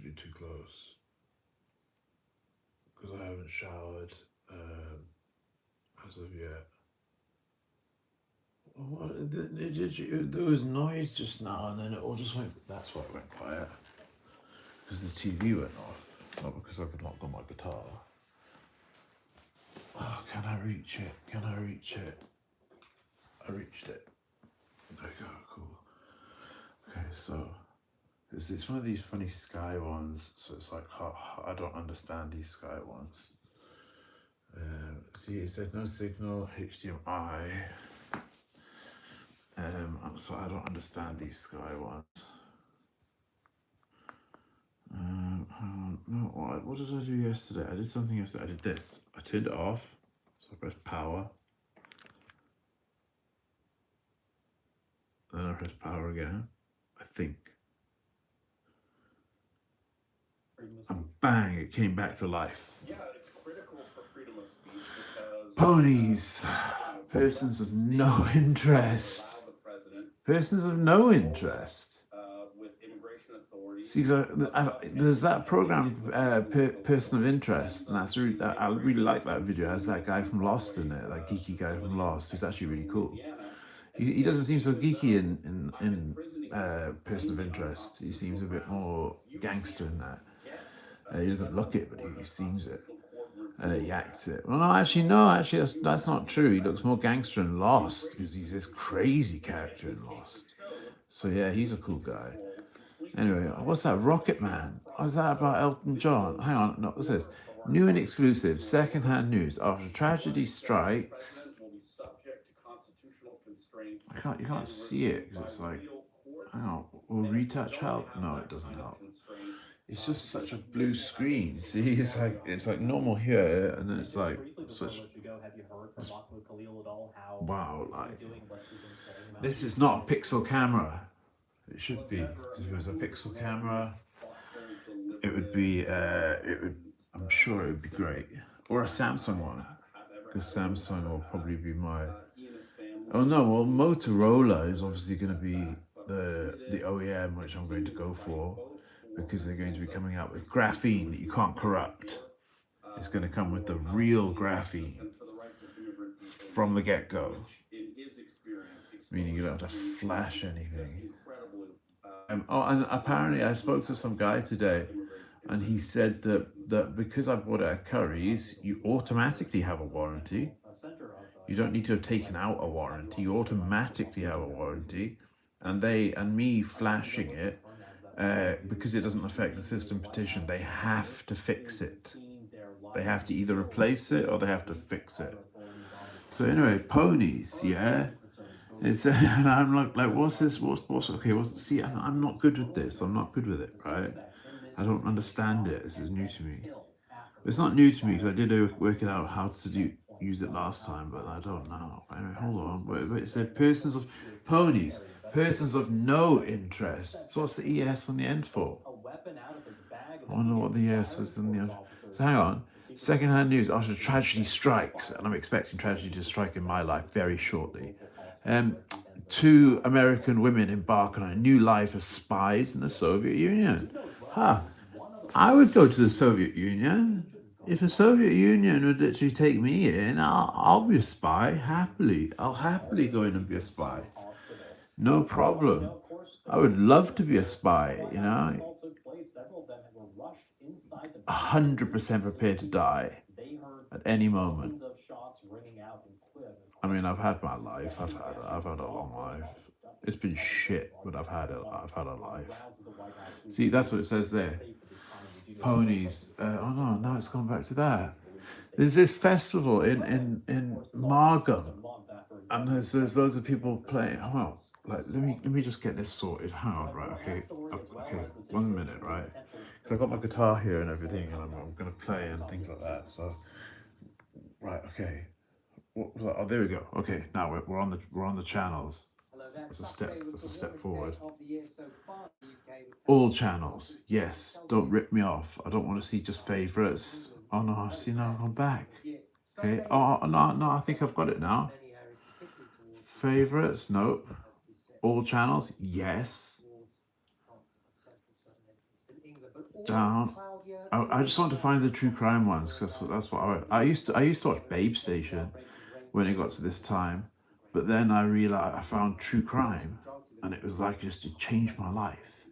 be too close because I haven't showered as of yet. What, there was noise just now, and then it all just went. That's why it went quiet. Because the TV went off, not because I've not got my guitar. Oh, can I reach it? Can I reach it? I reached it. There we go. Cool. Okay, so it's one of these funny sky ones. So it's like I don't understand these sky ones. See, it said no signal, HDMI. So I don't understand these sky ones. No, what did I do yesterday? I did something yesterday. I did this. I turned it off. So I pressed power. Then I pressed power again. I think. And bang, it came back to life. Yeah, it's critical for freedom of speech because ponies, persons of no interest. Persons of no interest. See, there's that program, Person of Interest, and that's really, I really like that video. It has that guy from Lost in it, that geeky guy from Lost, who's actually really cool. He doesn't seem so geeky in Person of Interest. He seems a bit more gangster in that. He doesn't look it, but he seems it. He acts it. Well, no, actually, that's not true. He looks more gangster in Lost because he's this crazy character in Lost. So yeah, he's a cool guy. Anyway, what's that? Rocket Man. What's that about Elton John? Hang on, no, what's this? New and exclusive, second-hand news. After tragedy strikes, you can't see it because it's like, hang on, will retouch help? No, it doesn't help. It's just such a blue screen. See, it's like normal here, and then it's like such. Wow, like this is not a pixel camera. It should be. Because if it was a pixel camera, it would be. I'm sure it would be great, or a Samsung one, because Samsung will probably be my. Oh no! Well, Motorola is obviously going to be the OEM, which I'm going to go for, because they're going to be coming out with graphene that you can't corrupt. It's going to come with the real graphene from the get-go, meaning you don't have to flash anything. And apparently I spoke to some guy today, and he said that because I bought it at Curry's, you automatically have a warranty. You don't need to have taken out a warranty. You automatically have a warranty, and me flashing it, because it doesn't affect the system petition, they have to fix it. They have to either replace it or they have to fix it. So anyway, ponies, yeah. It's and I'm like, what's this? What's okay? See, I'm not good with this. I'm not good with it, right? I don't understand it. This is new to me. It's not new to me because I did work it out how to use it last time, but I don't know. Anyway, hold on. But it said persons of ponies, persons of no interest. So what's the ES on the end for? I wonder what the ES is in the end. So hang on. Secondhand news after tragedy strikes, and I'm expecting tragedy to strike in my life very shortly. 2 American women embark on a new life as spies in the Soviet Union. I would go to the Soviet Union. If the Soviet Union would literally take me in, I'll be a spy happily. I'll happily go in and be a spy. No problem. I would love to be a spy, 100% prepared to die at any moment. I mean, I've had my life. I've had a long life. It's been shit, but I've had a life. See, that's what it says there. Ponies. Oh no, now it's gone back to that. There's this festival in Margam, and there's loads of people playing. Well, let me just get this sorted. Hang on, right? Okay, 1 minute, right? Because I've got my guitar here and everything, and I'm gonna play and things like that. So, right, okay. Oh, there we go. Okay, now we're on the channels. That's a step forward. All channels, yes. Don't rip me off. I don't want to see just favorites. Oh no, see now I've gone back. Okay. Oh no, I think I've got it now. Favorites, nope. All channels, yes. down. I just want to find the true crime ones because that's what I used to watch Babe Station when it got to this time, but then I realized I found true crime, and it was like it changed my life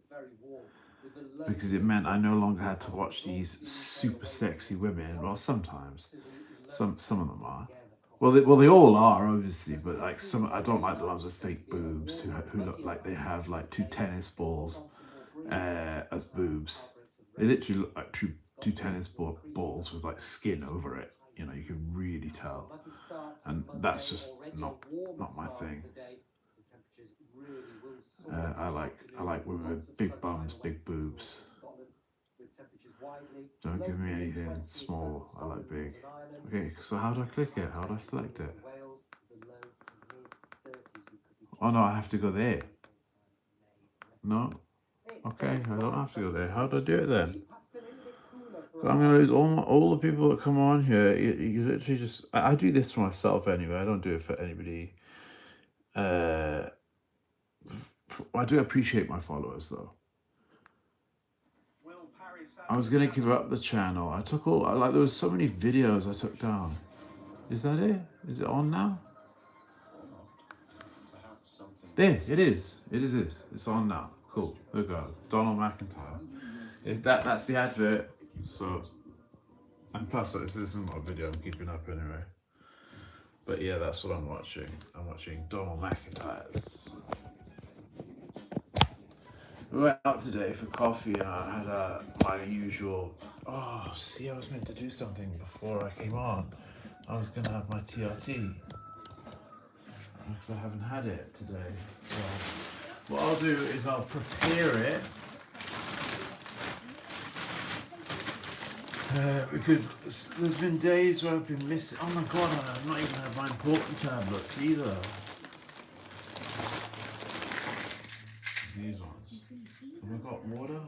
because it meant I no longer had to watch these super sexy women. Well, sometimes some of them are. Well, they all are obviously, but like some, I don't like the ones with fake boobs who look like they have like two tennis balls as boobs. They literally look like two tennis balls with like skin over it. You know, you can really tell, and that's just not my thing. I like women with big bums, big boobs. Don't give me anything small. I like big. Okay, so how do I click it? How do I select it? Oh no, I have to go there. No? Okay, I don't have to go there. How do I do it then? I'm gonna lose all the people that come on here. You literally just I do this for myself anyway. I don't do it for anybody. I do appreciate my followers though. I was gonna give up the channel. I took there was so many videos I took down. Is that it? Is it on now? There, it is. It is. It's on now. Cool. There we go. Donald McIntyre. That's the advert. So, and plus, this isn't a video I'm keeping up anyway. But yeah, that's what I'm watching. I'm watching Donald McIntyre's. We went out today for coffee and I had my usual. Oh, see, I was meant to do something before I came on. I was gonna have my TRT because I haven't had it today. So what I'll do is I'll prepare it because there's been days where I've been missing. Oh my god, I've not even had my important tablets either. These ones. Have I got water?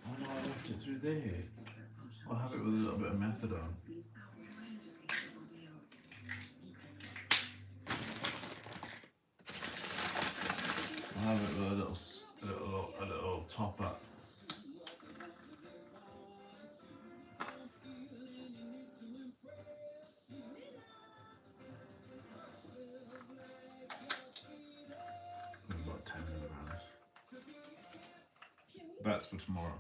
Oh no, I left it through there. I'll have it with a little bit of methadone. I'll have it with a little top up. About 10 milligrams. That's for tomorrow.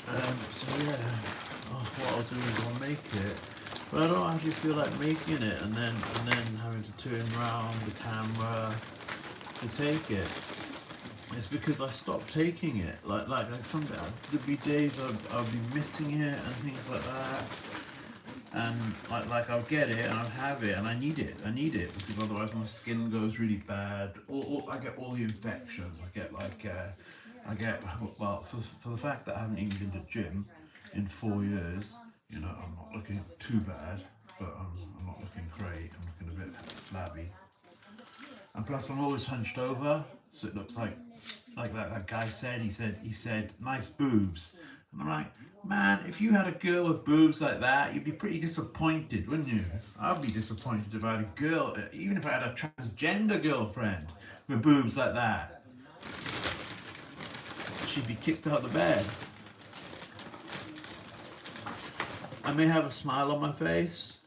So yeah, what I'll do is I'll make it, but I don't actually feel like making it and then having to turn around the camera to take it. It's because I stopped taking it. Like some there'd be days I'll be missing it and things like that. And like I'll get it and I'll have it and I need it because otherwise my skin goes really bad. I get all the infections. I get for the fact that I haven't even been to gym in 4 years, you know, I'm not looking too bad, but I'm not looking great. I'm looking a bit flabby. And plus I'm always hunched over, so it looks like that guy said. He said nice boobs. And I'm like, man, if you had a girl with boobs like that, you'd be pretty disappointed, wouldn't you? I'd be disappointed if I had a girl, even if I had a transgender girlfriend with boobs like that. She'd be kicked out of bed. I may have a smile on my face,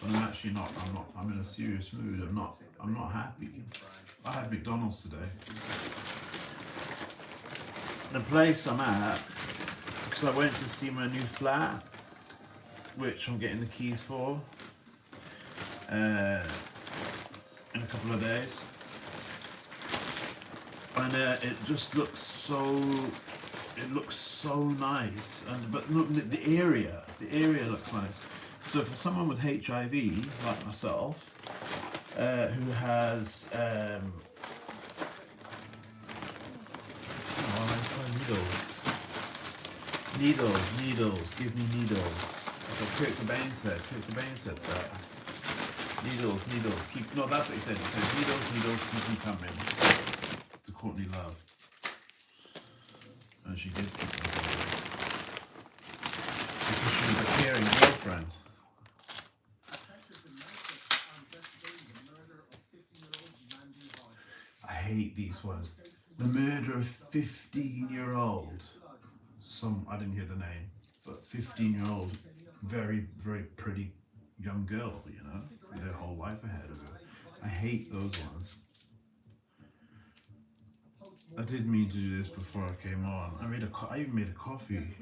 but I'm actually not. I'm in a serious mood. I'm not happy. I had McDonald's today. The place I'm at, because I went to see my new flat, which I'm getting the keys for in a couple of days, and it just looks so nice. But look, the area looks nice. So for someone with HIV like myself, who has needles, give me needles. Like Kurt Cobain said that. Needles, no, that's what he said. He said, needles, keep me coming. To Courtney Love. And she did keep me coming. Because she was a caring girlfriend. hate these ones. The murder of 15-year-old. I didn't hear the name, but 15-year-old, very, very pretty young girl, you know, with their whole life ahead of her. I hate those ones. I did mean to do this before I came on. I even made a coffee.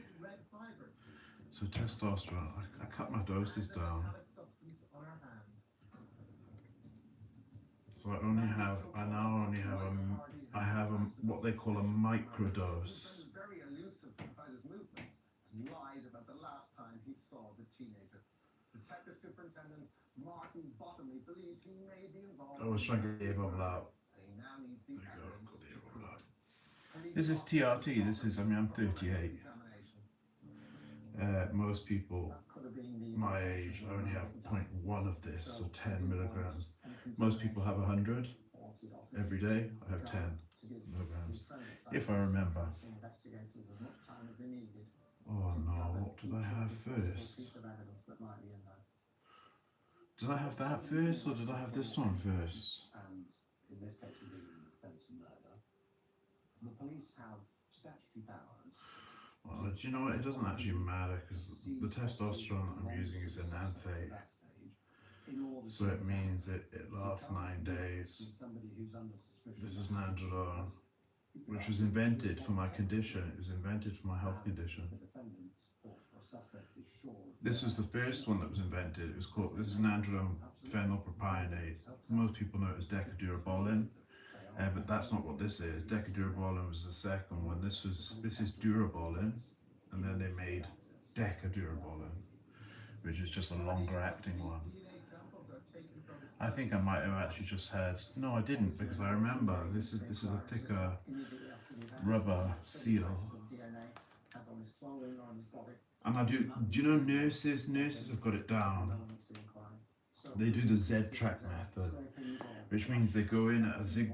So testosterone, I cut my doses down. So I now only have what they call a microdose. Lied about the last time he saw the teenager. Detective Superintendent Martin Bottomley believes he may be involved. I was trying to get the evolve out. There you go, got the evolve out. This is TRT. I'm 38. Most people my age only have 0.1 of this, so 10 milligrams. Most people have 100 every day. I have 10 milligrams, if I remember. Oh no, what did I have first? Did I have that first, or did I have this one first? And in this case, we're dealing with offence and murder. The police have statutory powers. Well, do you know what? It doesn't actually matter, because the testosterone I'm using is an anthate. So it means it lasts 9 days. This is nandrolone, which was invented for my condition. It was invented for my health condition. This was the first one that was invented. This is nandrolone phenylpropionate. Most people know it as decadurabolin, but that's not what this is. Decadurabolin was the second one. This is durabolin, and then they made decadurabolin, which is just a longer acting one. I think I might have actually just had, no I didn't, because I remember this is a thicker rubber seal. And I do you know nurses have got it down. They do the Z-track method, which means they go in at a Z.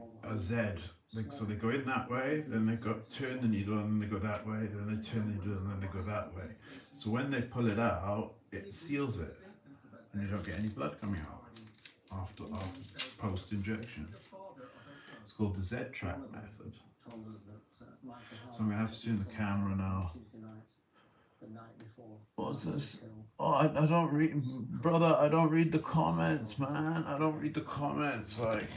So they go in that way, then they turn the needle, and then they go that way, then they turn the needle, and then they go that way. So when they pull it out, it seals it, and you don't get any blood coming out after post-injection. It's called the Z-track method. So I'm going to have to turn the camera now. What's this? Oh, I don't read, brother, I don't read the comments, man. I don't read the comments, like,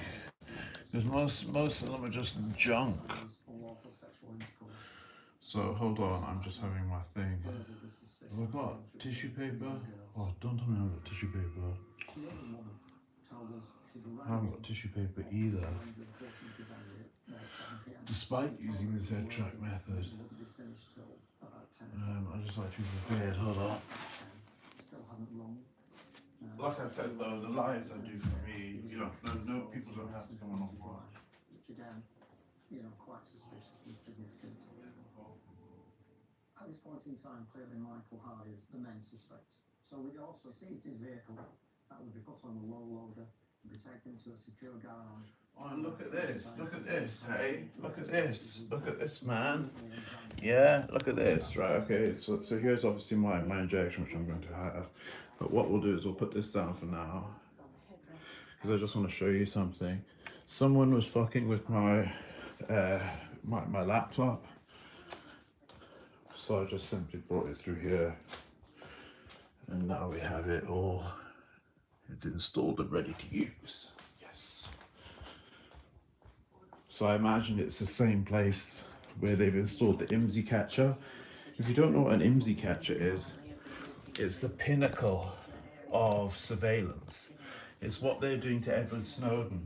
because most of them are just junk. So hold on, I'm just having my thing. Have I got tissue paper? Oh, don't tell me I've got tissue paper. I haven't got tissue paper either, despite using the Z-track method. I just like to be prepared. Hold on. Like I said though, the lives I do for me, no people don't have to come on board. Which again, quite suspicious and significant. At this point in time, clearly Michael Hardy is the main suspect. So we also seized his vehicle. That would be put on a low loader and be taken to a secure garage. Oh, and look at this, hey, look at this, man. Yeah, look at this, right, okay, so here's obviously my injection, which I'm going to have, but what we'll do is we'll put this down for now, because I just want to show you something. Someone was fucking with my laptop, so I just simply brought it through here, and now we have it all, it's installed and ready to use. So I imagine it's the same place where they've installed the IMSI catcher. If you don't know what an IMSI catcher is, it's the pinnacle of surveillance. It's what they're doing to Edward Snowden.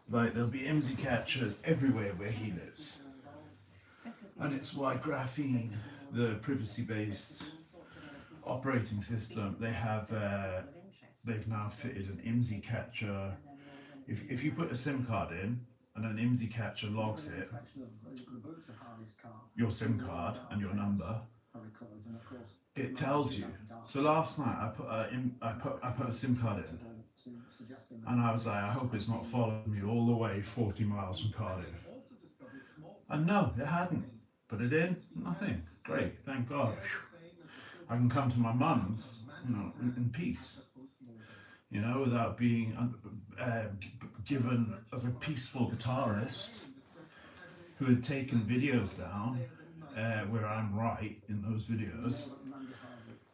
Like, there'll be IMSI catchers everywhere where he lives. And it's why graphene, the privacy-based operating system, they've now fitted an IMSI catcher. If you put a SIM card in, and an IMSI catcher logs it, your SIM card and your number, it tells you. So last night I put a SIM card in, and I was like, I hope it's not following me all the way 40 miles from Cardiff. And no, it hadn't. Put it in, nothing. Great, thank God. I can come to my mum's, in peace, without being given as a peaceful guitarist who had taken videos down where I'm right in those videos,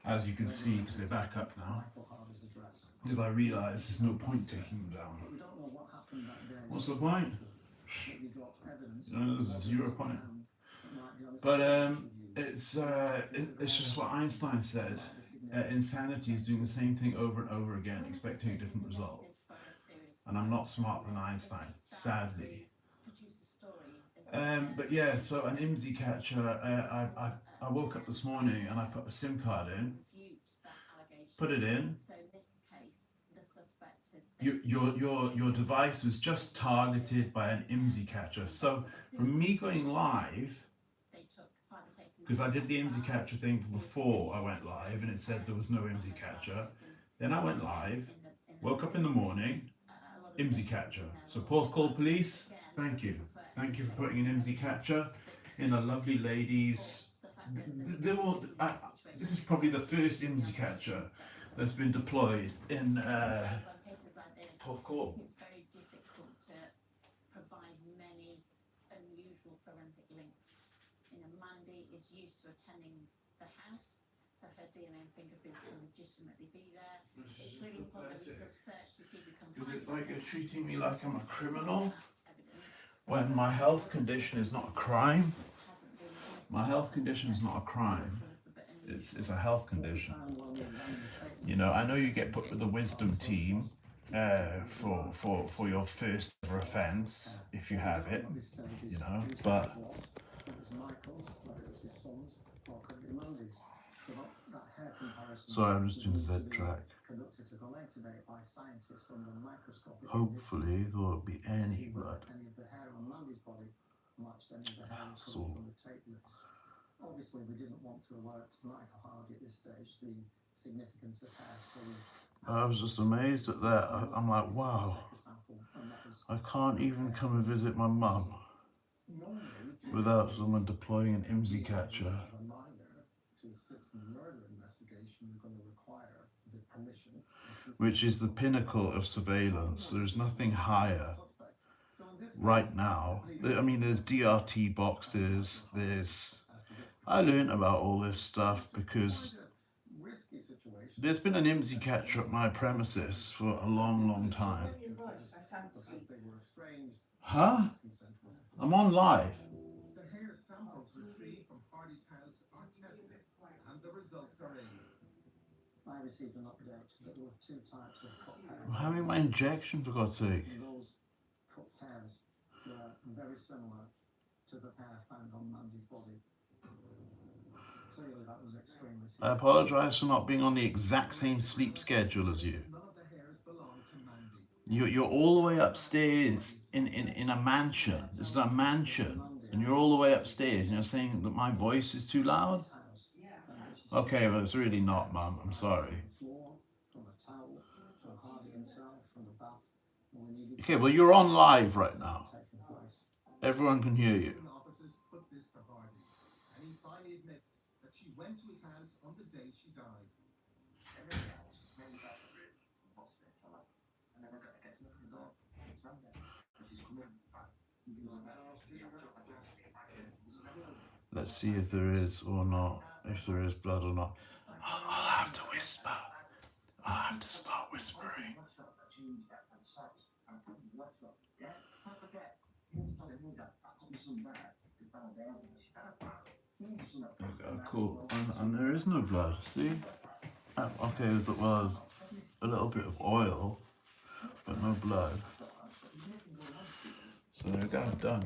as you can see, because they're back up now, because I realised there's no point taking them down. What's the point? There's 0 point. But it's just what Einstein said. Insanity is doing the same thing over and over again, expecting a different result. And I'm not smarter than Einstein, sadly. But yeah, so an IMSI catcher. I woke up this morning and I put a SIM card in, put it in. Your device was just targeted by an IMSI catcher. So from me going live, because I did the IMSI catcher thing before I went live, and it said there was no IMSI catcher. Then I went live, woke up in the morning, IMSI catcher. So Porthcawl Police, thank you. Thank you for putting an IMSI catcher in a lovely lady's. This is probably the first IMSI catcher that's been deployed in Porthcawl. It's very difficult to provide many unusual forensic links. Mandy is used to attending the house, so her DNA and fingerprints can legitimately be there. It's really important that we still search to see if we can find. Because it's like you're treating me like I'm a criminal when my health condition is not a crime. My health condition is not a crime. It's a health condition. You know, I know you get put with the wisdom team for your first ever offence, if you have it, you know, but sorry, I'm just doing the Z track. Hopefully there won't be any blood. So obviously we didn't want to alert Michael Hardy at this stage the significance of hair, so I was just amazed at that. I'm like, wow, I can't even come and visit my mum without someone deploying an IMSI catcher. Which is the pinnacle of surveillance. There's nothing higher right now. I mean, there's DRT boxes, I learned about all this stuff because there's been an IMSI catcher at my premises for a long, long time. Huh? I'm on live. The hair samples retrieved from Hardy's house are tested, and the results are in. I received an update that there were 2 types of cut hair. I'm having my injection, for God's sake. Those cut hairs were very similar to the hair found on Mandy's body. Clearly that was extremely serious. I apologise for not being on the exact same sleep schedule as you. None of the hairs belong to Mandy. You're all the way upstairs in a mansion. This is a mansion. And you're all the way upstairs and you're saying that my voice is too loud? Okay, well it's really not, Mum. I'm sorry. Okay, well you're on live right now. Everyone can hear you. Officers put this to Hardy, and he finally admits that she went to his house on the day she died. Let's see if there is or not, if there is blood or not. I'll have to whisper. I'll have to start whispering. Okay, cool. And there is no blood, see? Okay, there's a little bit of oil, but no blood. So there we go, done.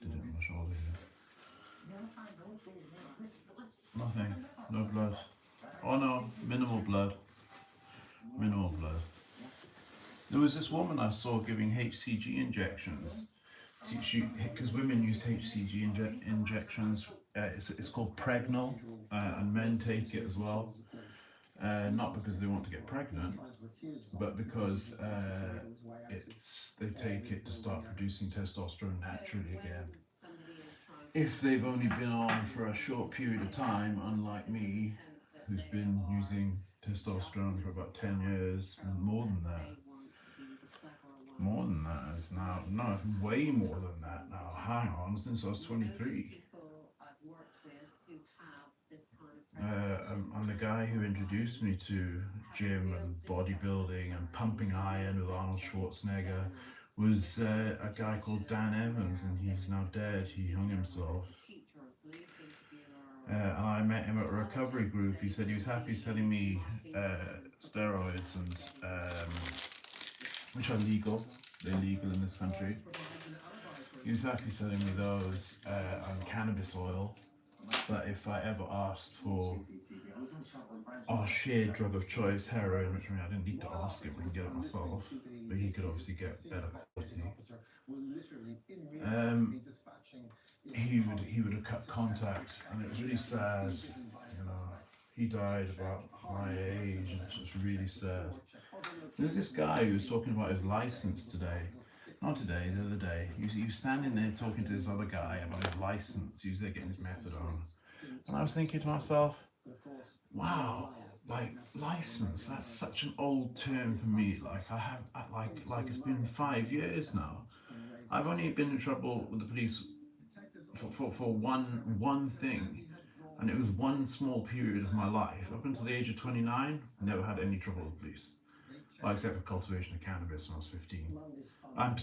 Didn't much over here. Nothing, no blood. Oh no, minimal blood. Minimal blood. There was this woman I saw giving HCG injections. Because women use HCG injections. It's called Pregnal, and men take it as well. Not because they want to get pregnant, but because they take it to start producing testosterone naturally again. If they've only been on for a short period of time, unlike me, who's been using testosterone for about 10 years, more than that. it's now, no, way more than that now. Hang on, since I was 23. And the guy who introduced me to gym and bodybuilding and pumping iron with Arnold Schwarzenegger was a guy called Dan Evans, and he's now dead. He hung himself. And I met him at a recovery group. He said he was happy selling me steroids, and which are legal. They're legal in this country. He was happy selling me those and cannabis oil. But if I ever asked for our shared drug of choice, heroin, which I mean I didn't need to ask him, I could get it myself, but he could obviously get better quality. He would have cut contact, and it was really sad. You know, he died about my age, and it's just really sad. There's this guy who was talking about his license today. Not today, the other day. He was standing there talking to this other guy about his license. He was there getting his methadone. And I was thinking to myself, wow, like license, that's such an old term for me. Like like it's been 5 years now. I've only been in trouble with the police for one thing, and it was one small period of my life. Up until the age of 29, never had any trouble with the police. Well, except for cultivation of cannabis when I was 15. And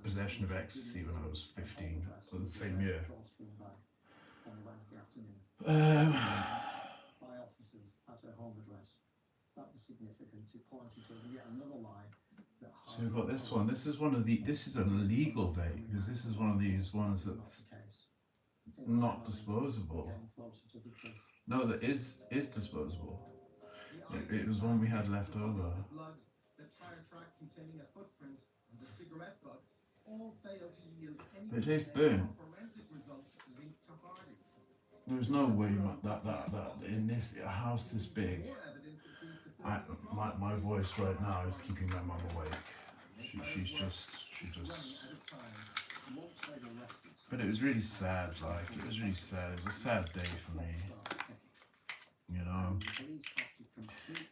possession of ecstasy when I was 15, so the same year. So we've got this one. This is an illegal vape, because this is one of these ones that's not disposable. No, that is disposable. It was one we had left over. But it tastes burnt. There's no way that in this a house this big. My voice right now is keeping my mum awake. She's just. But it was really sad. Like it was really sad. It was a sad day for me. You know.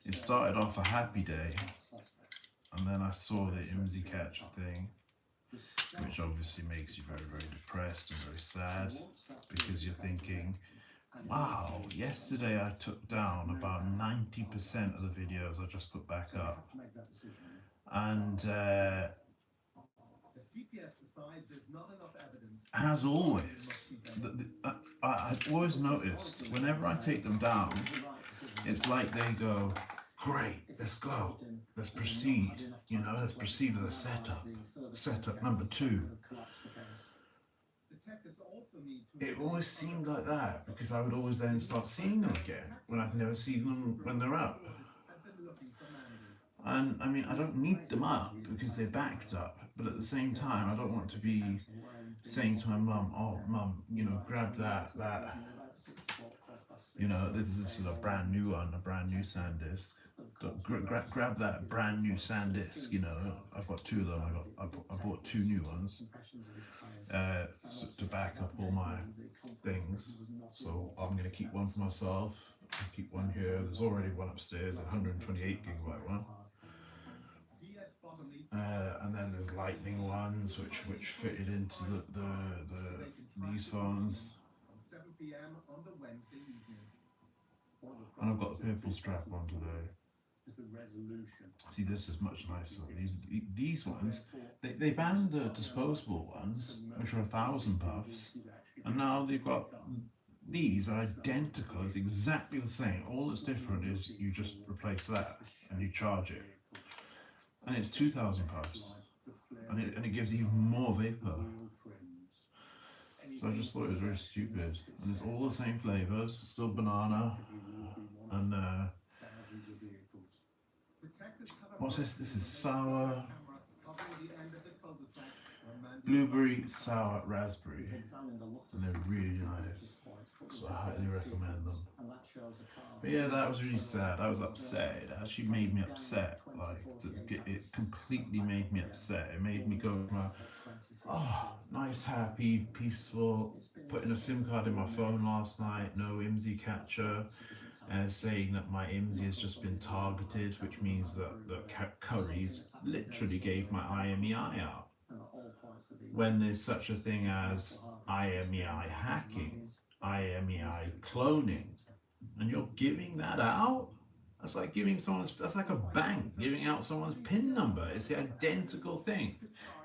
It started off a happy day, and then I saw the IMSI catcher thing, which obviously makes you very, very depressed and very sad, because you're thinking, wow, yesterday I took down about 90% of the videos I just put back up. And as always, I've always noticed, whenever I take them down, it's like they go, great, let's go, let's proceed, you know, let's proceed with the setup number 2. It always seemed like that, because I would always then start seeing them again when I'd never seen them when they're up. And I mean, I don't need them up because they're backed up, but at the same time, I don't want to be saying to my mum, oh mum, you know, grab that, you know, this is a brand new one, a brand new SanDisk. Grab that brand new SanDisk, you know. I've got 2 of them. I bought 2 new ones to back up all my things. So I'm going to keep one for myself. I'll keep one here. There's already one upstairs, a 128 gigabyte one. And then there's lightning ones which fitted into these phones. And I've got the purple strap on today. See, this is much nicer. These ones, they banned the disposable ones, which are 1,000 puffs, and now they've got these are identical. It's exactly the same. All that's different is you just replace that and you charge it, and it's 2,000 puffs, and it gives even more vapor. So I just thought it was very stupid. And it's all the same flavors, still banana, and what's this? This is sour, blueberry, sour, raspberry, and they're really nice. So I highly recommend them. But yeah, that was really sad. I was upset. It actually made me upset. Like, it completely made me upset. It made me go from nice, happy, peaceful, putting a SIM card in my phone last night, no IMSI catcher, saying that my IMSI has just been targeted, which means that the Currys literally gave my IMEI out. when there's such a thing as IMEI hacking, IMEI cloning, and you're giving that out? That's like that's like a bank giving out someone's PIN number. It's the identical thing.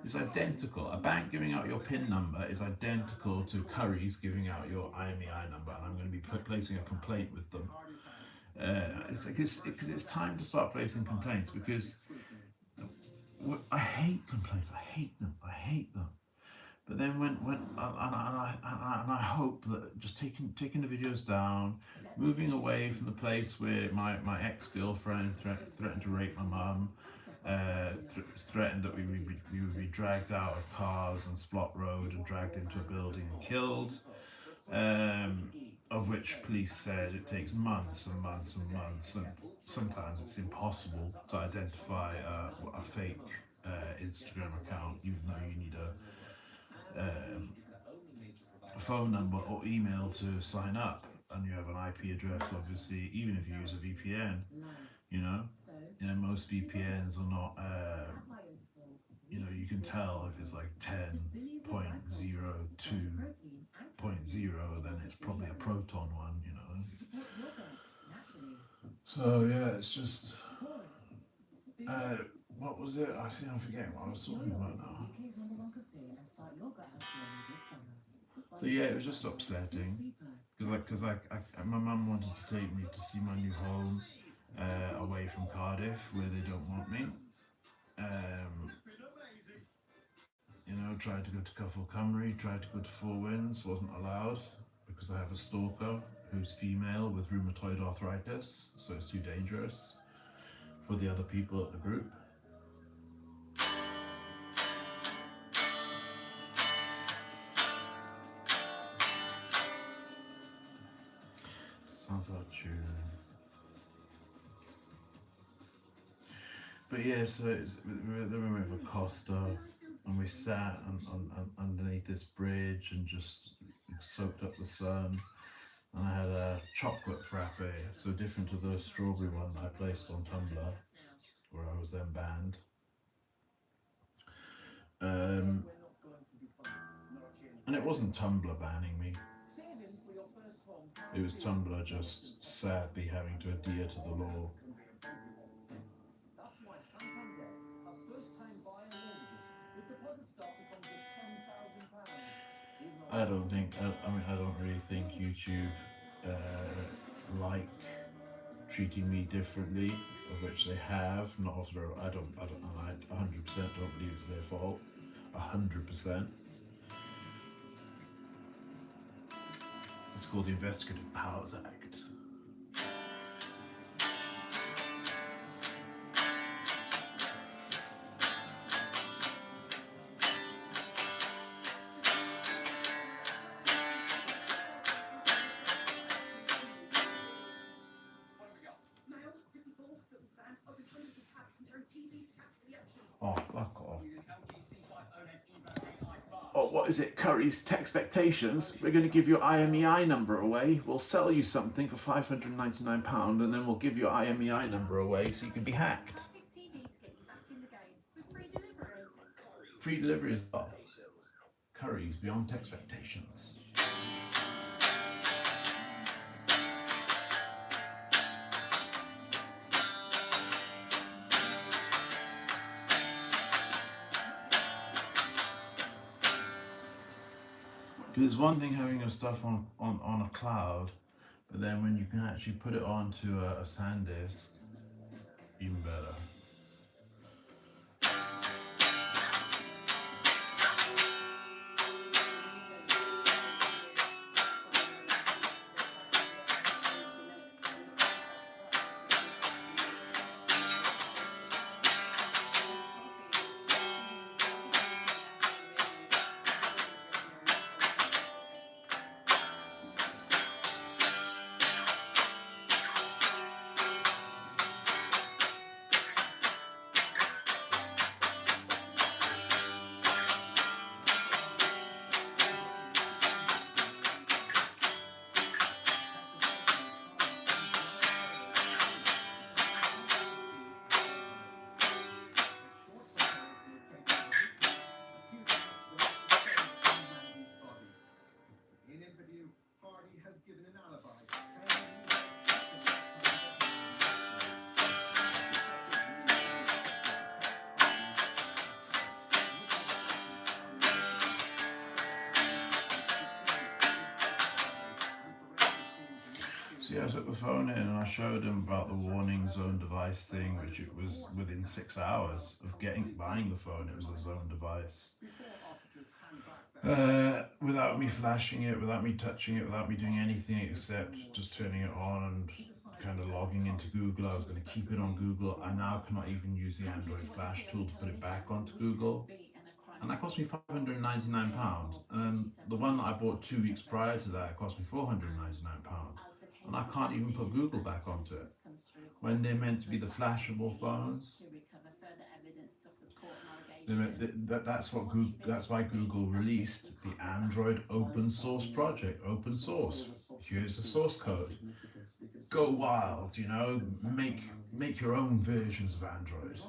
It's identical. A bank giving out your PIN number is identical to Curry's giving out your IMEI number, and I'm going to be placing a complaint with them. It's time to start placing complaints, because I hate complaints. I hate them. I hate them. But then I hope that just taking the videos down, moving away from the place where my ex-girlfriend threatened to rape my mum, threatened that we would be dragged out of cars and Splot Road and dragged into a building and killed, of which police said it takes months and months and months, and sometimes it's impossible to identify a fake Instagram account, even though you need a phone number or email to sign up, and you have an IP address, obviously, even if you use a VPN. Most VPNs are not, you can tell if it's like 10.02.0, then it's probably a Proton one, So yeah, it's just, what was it? I'm forgetting what I was talking about now. So yeah, it was just upsetting, because my mum wanted to take me to see my new home away from Cardiff, where they don't want me. Tried to go to Cuffle Cymru, tried to go to Four Winds, wasn't allowed because I have a stalker who's female with rheumatoid arthritis, so it's too dangerous for the other people at the group. Sounds like a tune. But yeah, so we were with a Costa, and we sat underneath this bridge and just soaked up the sun. And I had a chocolate frappe, so different to the strawberry one that I placed on Tumblr, where I was then banned. And it wasn't Tumblr banning me. It was Tumblr just sadly having to adhere to the law. That's why Santander are first-time buyer mortgages with deposit start from just £10,000. I don't really think YouTube like treating me differently, of which they have. Not after I 100% don't believe it's their fault. 100%. It's called the Investigative Powers Act. Oh, fuck off. Oh, what is it? Curry's Expectations? We're going to give your IMEI number away. We'll sell you something for £599 and then we'll give your IMEI number away so you can be hacked. Free delivery as well. Curry's Beyond Expectations. There's one thing having your stuff on a cloud, but then when you can actually put it onto a SanDisk, even better. So yeah, I took the phone in and I showed him about the warning zone device thing, which it was within 6 hours of buying the phone, it was a zone device. Without me flashing it, without me touching it, without me doing anything except just turning it on and kind of logging into Google. I was going to keep it on Google. I now cannot even use the Android Flash tool to put it back onto Google. And that cost me £599. And the one that I bought 2 weeks prior to that cost me £499. And I can't even put Google back onto it. When they're meant to be the flashable phones, that's why Google released the Android open source project. Open source. Here's the source code. Go wild, you know, make your own versions of Android.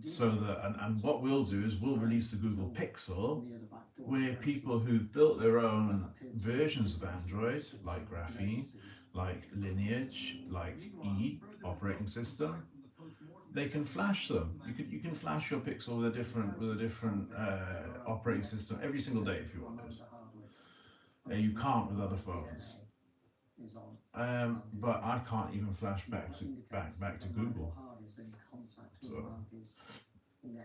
So that and what we'll do is we'll release the Google Pixel, where people who've built their own versions of Android, like Graphene, like Lineage, like E operating system, they can flash them. You can flash your Pixel with a different operating system every single day if you wanted. You can't with other phones. But I can't even flash back to Google. So,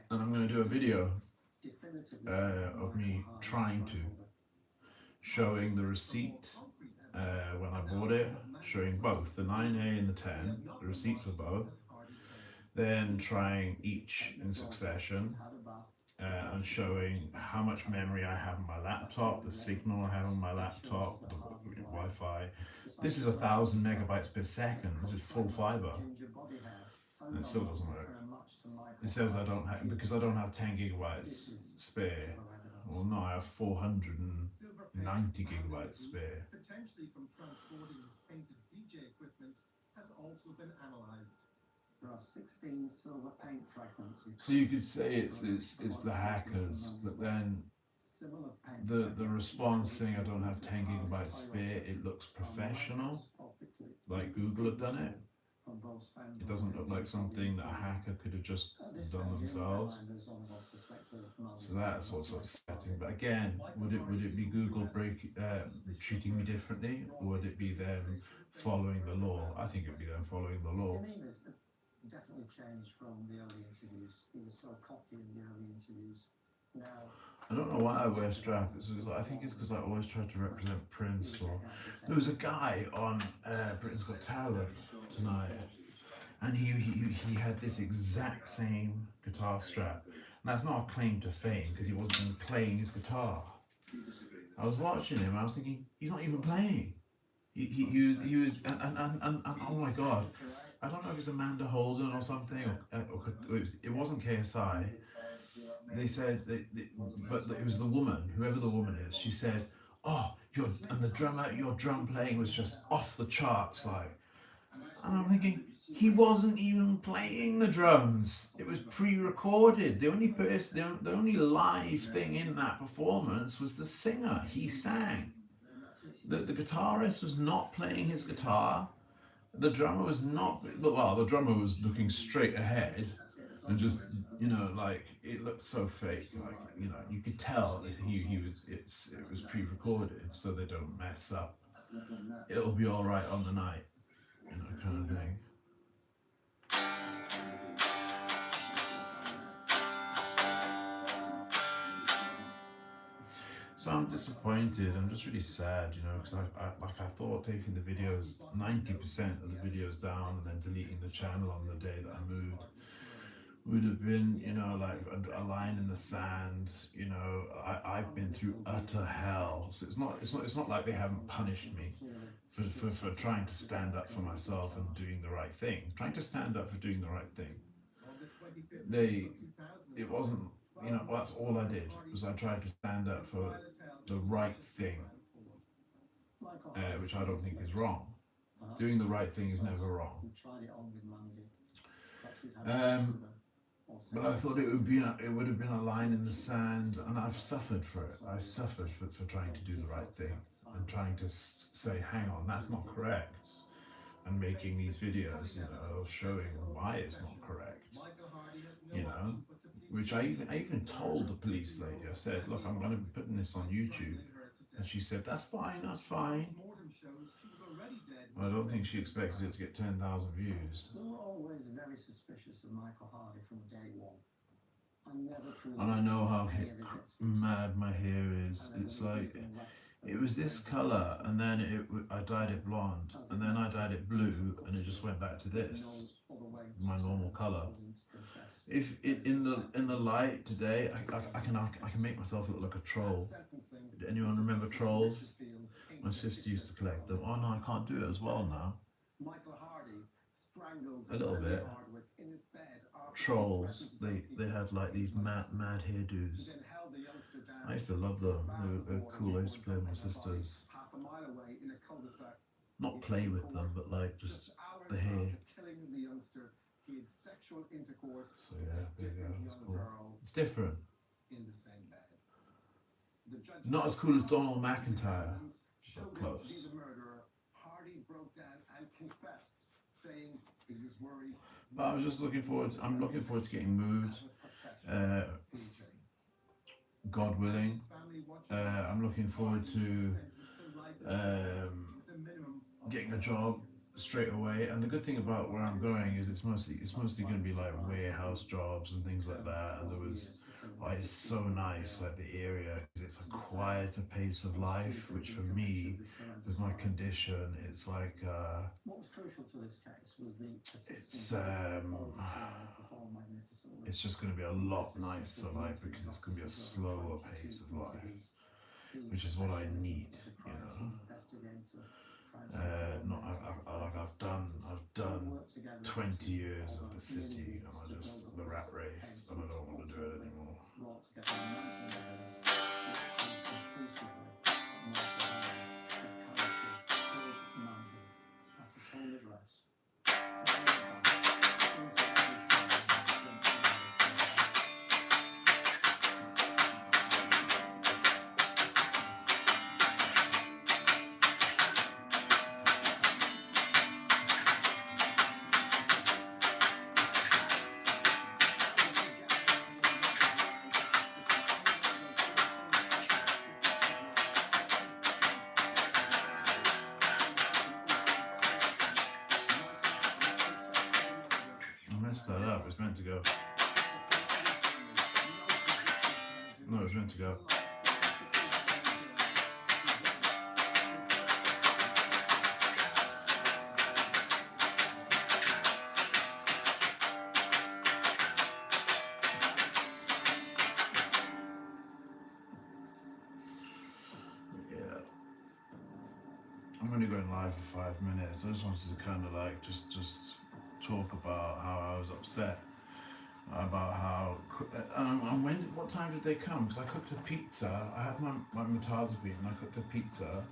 and I'm going to do a video of me trying to, showing the receipt when I bought it, showing both the 9A and the 10, the receipts for both, then trying each in succession, and showing how much memory I have on my laptop, the signal I have on my laptop, the Wi-Fi. This is 1,000 megabytes per second. This is full fiber, and it still doesn't work. It says I don't have, because I don't have 10 gigabytes spare. Well, no, I have 490 gigabytes spare. Potentially from transporting his painted DJ equipment has also been analysed. There are 16 silver paint fragments. So you could say it's the hackers, but then the response saying I don't have 10 gigabytes spare, it looks professional, like Google have done it. It doesn't look like something that a hacker could have just done themselves. So that's what's upsetting. But again, would it be Google treating me differently, or would it be them following the law? I think it'd be them following the law. Definitely changed from the early interviews. He was so cocky in the early interviews. Now, I don't know why I wear strap. I think it's because I always try to represent Prince. Or there was a guy on Britain's Got Talent tonight, and he had this exact same guitar strap. And that's not a claim to fame because he wasn't even playing his guitar. I was watching him. I was thinking he's not even playing. He was and oh my god. I don't know if it's Amanda Holden or something, or it wasn't KSI. They said, but it was the woman, whoever the woman is. She said, "Oh, your drum playing was just off the charts, like." And I'm thinking, he wasn't even playing the drums. It was pre-recorded. The only live thing in that performance was the singer. He sang. The guitarist was not playing his guitar. The drummer was not, well, the drummer was looking straight ahead and just, you know, like, it looked so fake, like, you know, you could tell that it was pre-recorded so they don't mess up. It'll be all right on the night, you know, kind of thing. So I'm disappointed. I'm just really sad, you know, because I thought taking the videos, 90% of the videos down and then deleting the channel on the day that I moved would have been, you know, like a line in the sand. You know, I've been through utter hell. So it's not like they haven't punished me for trying to stand up for myself and doing the right thing. Trying to stand up for doing the right thing. It wasn't. You know, well, that's all I did, was I tried to stand up for the right thing, which I don't think is wrong. Doing the right thing is never wrong. But I thought it would have been a line in the sand, and I've suffered for it. I've suffered for trying to do the right thing and trying to say, hang on, that's not correct, and making these videos, you know, showing why it's not correct, you know. Which I even told the police lady. I said, look, I'm going to be putting this on YouTube. And she said, that's fine, that's fine. I don't think she expected it to get 10,000 views. We were always very suspicious of Michael Hardy from day one. I never truly And I know how any of his excuses. mad my hair is. And I It's believe like, even less it was this colour, and then I dyed it blonde, and then I dyed it blue, and it just went back to this, my normal colour. If it, in the light today, I can make myself look like a troll. Did anyone remember trolls? My sister used to collect them. Oh no, I can't do it as well now. Michael Hardy strangled A little bit. Hardwick in his bed after Trolls. They had like these mad hairdos. then held the youngster down. I used to love them. They were cool. I used to play with my sisters. Half a mile away in a cul-de-sac. Not play with them, but like just hours the hair. after killing the youngster, he had sexual intercourse So yeah, there you go. with a It's young cool. girl It's different. in the same bed. The judge Not as cool as Donald McIntyre. showed him Close. to be the murderer. Hardy broke down and confessed, saying he was worried. But I'm just looking forward. I'm looking forward to getting moved. God willing. I'm looking forward to getting a job straight away. And the good thing about where I'm going is it's mostly going to be like warehouse jobs and things like that. And there was, it's so nice, like the area, because it's a quieter pace of life, which for me, with my condition, it's like What was crucial to this case was the it's just going to be a lot nicer, like, because it's going to be a slower pace of life, which is what I need, you know. I've done 20 years of the city, and I just the rat race, and I don't want to do it anymore. That up, it's meant to go. No, it's meant to go. Yeah. I'm only going live for 5 minutes. I just wanted to kind of like just talk about how I was upset about how what time did they come? Because I cooked a pizza. I had my matazza bean and I cooked a pizza,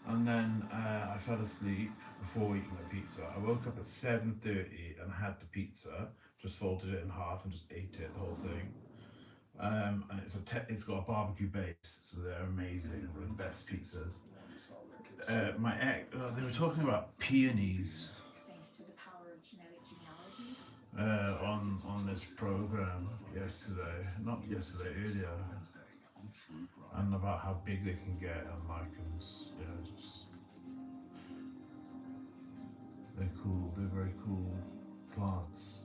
and then I fell asleep before eating the pizza. I woke up at 7:30 and had the pizza, just folded it in half and just ate it, the whole thing. And it's got a barbecue base, so they're amazing, the best pizzas. My ex, they were talking about peonies on this program yesterday, not yesterday, earlier, and about how big they can get, and like, and yeah, just they're cool. They're very cool plants.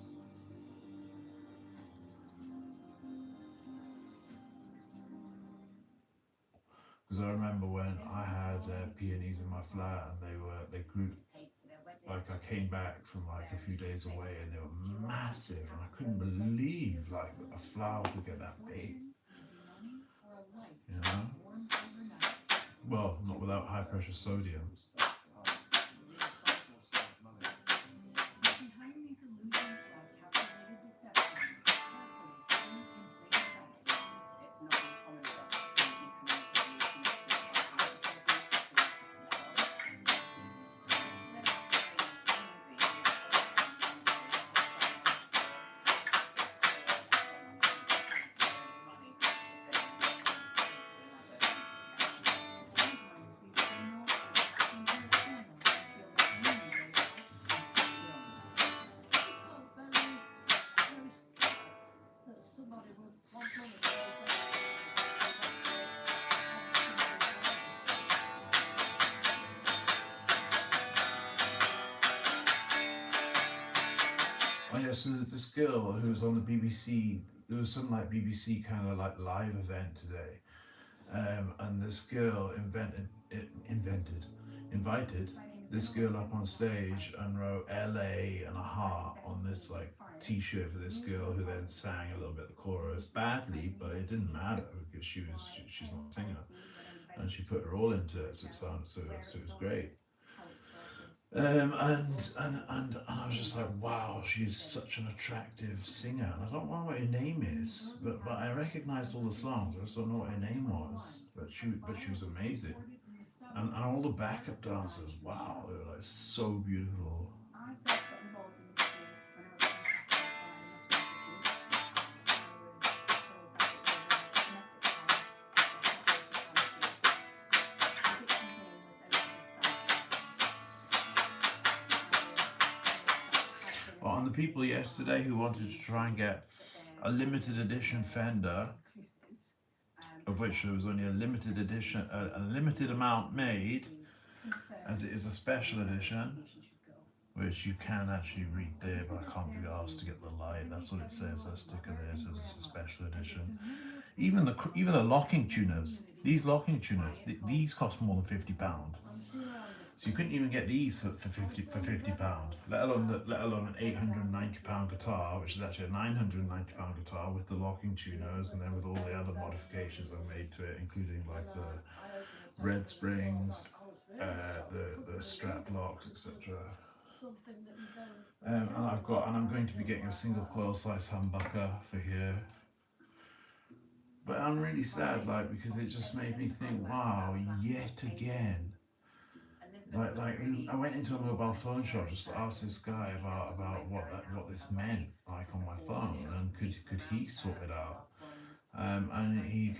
Because I remember when I had peonies in my flat, and they grew. Like, I came back from like a few days away, and they were massive, and I couldn't believe like a flower could get that big. You know? Well, not without high pressure sodium. And yes, so there's this girl who was on the BBC. There was some like BBC kind of like live event today, and this girl invited this girl up on stage and wrote LA and a heart on this like t-shirt for this girl, who then sang a little bit of the chorus badly, but it didn't matter because she's not a singer, and she put her all into it, so it sounded so it was great. And I was just like, wow, she's such an attractive singer. And I don't know what her name is, but I recognized all the songs. I just don't know what her name was, but she was amazing. And all the backup dancers, wow, they were like so beautiful. I first got involved in the series when I was On the people yesterday who wanted to try and get a limited edition Fender, of which there was only a limited edition, a limited amount made, as it is a special edition, which you can actually read there, but I can't be asked to get the light. That's what it says. That sticker there says it's a special edition. Even the locking tuners, these locking tuners, these cost more than £50. So you couldn't even get these for £50, let alone an £890 guitar, which is actually a £990 guitar with the locking tuners, and then with all the other modifications I've made to it, including like the red springs, the strap locks, etc. And I'm going to be getting a single coil size humbucker for here. But I'm really sad, like, because it just made me think, wow, yet again. Like I went into a mobile phone shop just to ask this guy about what this meant, like on my phone, and could he sort it out? And he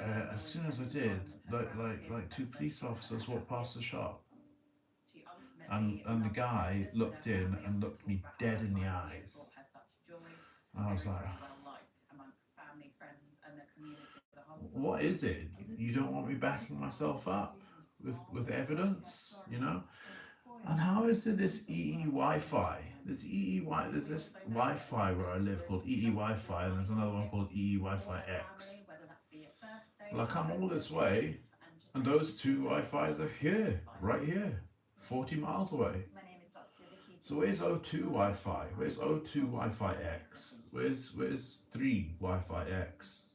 as soon as I did, like two police officers walked past the shop, and the guy looked in and looked me dead in the eyes, and I was like, what is it? You don't want me backing myself up with evidence, you know? And how is there this EE Wi-Fi? There's this Wi-Fi where I live called EE Wi-Fi, and there's another one called EE Wi-Fi X. Well, I come all this way, and those two Wi-Fis are here, right here, 40 miles away. So where's O2 Wi-Fi? Where's O2 Wi-Fi X? Where's 3 Wi-Fi X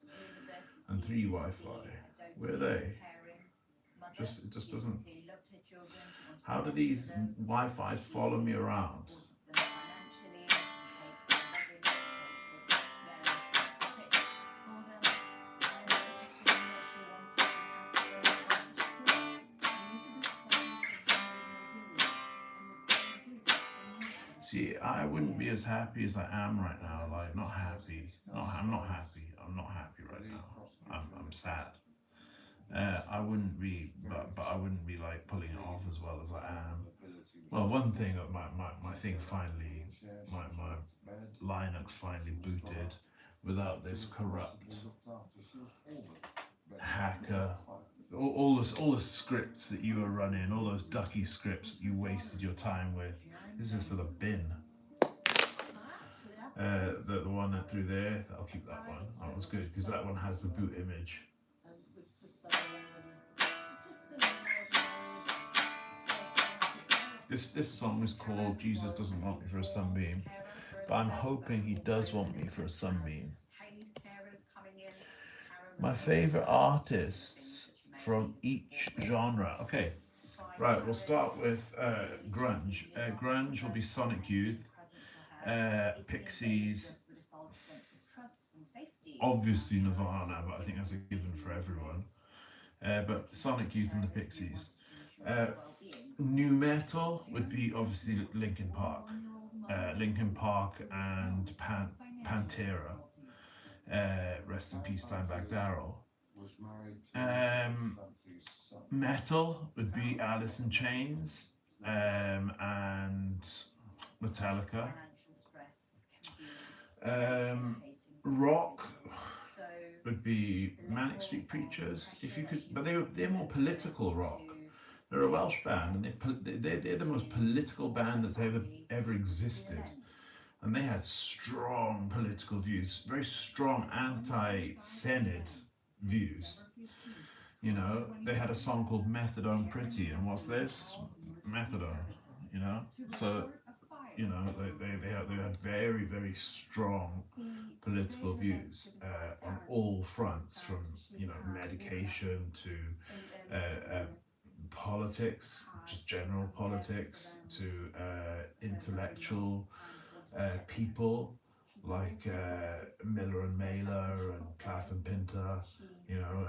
and 3 Wi-Fi? Where are they? It just doesn't. How do these Wi-Fis follow me around? See, I wouldn't be as happy as I am right now. Like, not happy. No, I'm not happy. I'm not happy right now. I'm sad. I wouldn't be, but I wouldn't be like pulling it off as well as I am. Well, one thing, my thing finally, my Linux finally booted without this corrupt hacker. All the scripts that you were running, all those ducky scripts that you wasted your time with. This is for the bin. The one that through there, I'll keep that one. That was good because that one has the boot image. This song is called Jesus Doesn't Want Me for a Sunbeam, but I'm hoping he does want me for a sunbeam. My favorite artists from each genre. Okay, right, we'll start with grunge. Grunge will be Sonic Youth, Pixies, obviously Nirvana, but I think that's a given for everyone. But Sonic Youth and the Pixies. New metal would be obviously Linkin Park. Linkin Park and Pantera. Rest in peace, Dimebag Darrell. Metal would be Alice in Chains and Metallica. Rock would be Manic Street Preachers, if you could, but they're more political rock. They're a Welsh band, and they're the most political band that's ever existed. And they had strong political views, very strong anti-Senate views. You know, they had a song called Methadone Pretty, and what's this? Methadone, you know? So, you know, they had very, very strong political views on all fronts, from, you know, medication to politics, just general politics, to intellectual people like Miller and Mailer and Claff and Pinter, you know.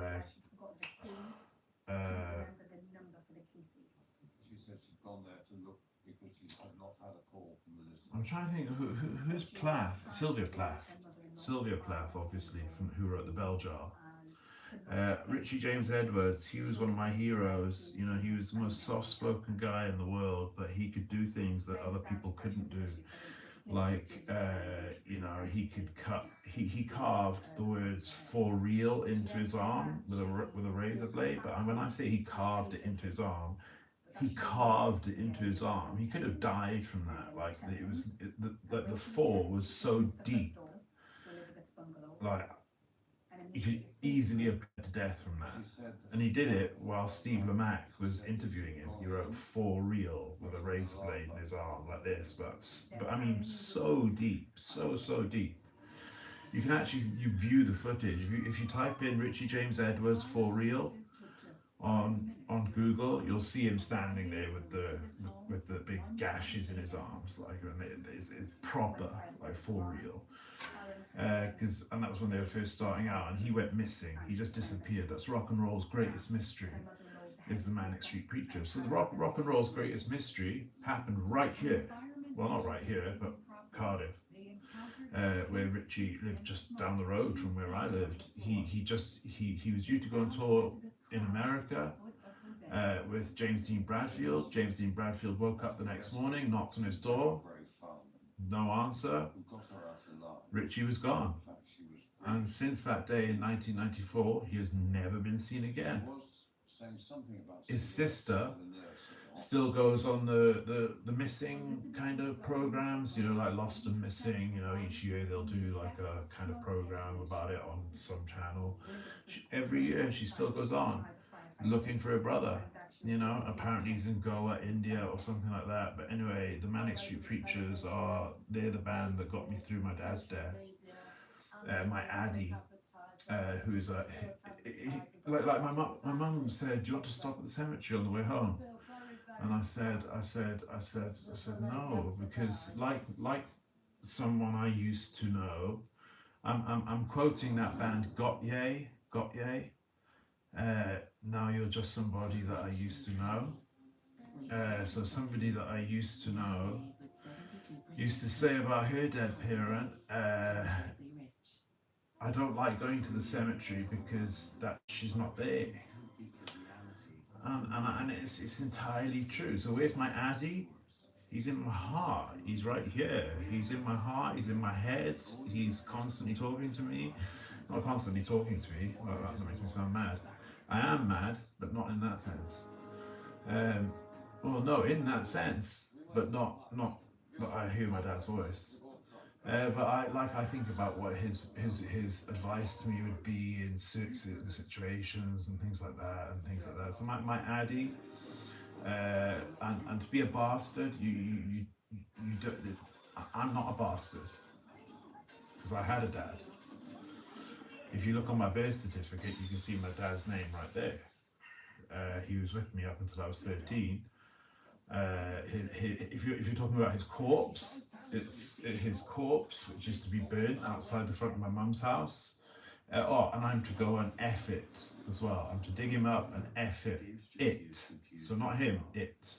She said she'd gone there to look because she had not had a call from the listener. I'm trying to think who's Plath? Sylvia Plath. Sylvia Plath, obviously, from who wrote the Bell Jar. Richie James Edwards, he was one of my heroes. You know, he was the most soft-spoken guy in the world, but he could do things that other people couldn't do. Like, you know, he carved the words "for real" into his arm with a razor blade. But when I say he carved it into his arm, he carved it into his arm. He could have died from that. Like, the "for" was so deep. Like, you could easily have bled to death from that. And he did it while Steve Lamacq was interviewing him. He wrote "for real" with a razor blade in his arm like this, but I mean, so deep, so deep. You can actually view the footage. If you type in Richie James Edwards "for real" on Google, you'll see him standing there with the big gashes in his arms, like, and it's proper, like, for real. And that was when they were first starting out, and he went missing. He just disappeared. That's rock and roll's greatest mystery, is the Manic Street Preacher. So the rock and roll's greatest mystery happened right here. Well, not right here, but Cardiff, where Richie lived just down the road from where I lived. He was due to go on tour in America with James Dean Bradfield. James Dean Bradfield woke up the next morning, knocked on his door, no answer. Richie was gone. And since that day in 1994, he has never been seen again. His sister still goes on the missing kind of programs, you know, like Lost and Missing. You know, each year they'll do like a kind of program about it on some channel. Every year she still goes on looking for her brother. You know, apparently he's in Goa, India, or something like that. But anyway, the Manic Street Preachers they're the band that got me through my dad's death. My Addy, who is like my mum said, "Do you want to stop at the cemetery on the way home?" And I said no, because like someone I used to know, I'm quoting that band Got Ye. Now you're just somebody that I used to know. So somebody that I used to know used to say about her dead parent, I don't like going to the cemetery because she's not there. And it's entirely true. So where's my Addy? He's in my heart. He's right here. He's in my heart. He's in my head. He's constantly talking to me. Not constantly talking to me. Well, that makes me sound mad. I am mad, but not in that sense. Well, no, in that sense, but not that I hear my dad's voice. But I think about what his advice to me would be in certain situations and things like that. So my Addy, and to be a bastard, you don't. I'm not a bastard because I had a dad. If you look on my birth certificate, you can see my dad's name right there. He was with me up until I was 13. If you're talking about his corpse, it's his corpse, which is to be burnt outside the front of my mum's house. And I'm to go and F it as well. I'm to dig him up and F it. So not him, it.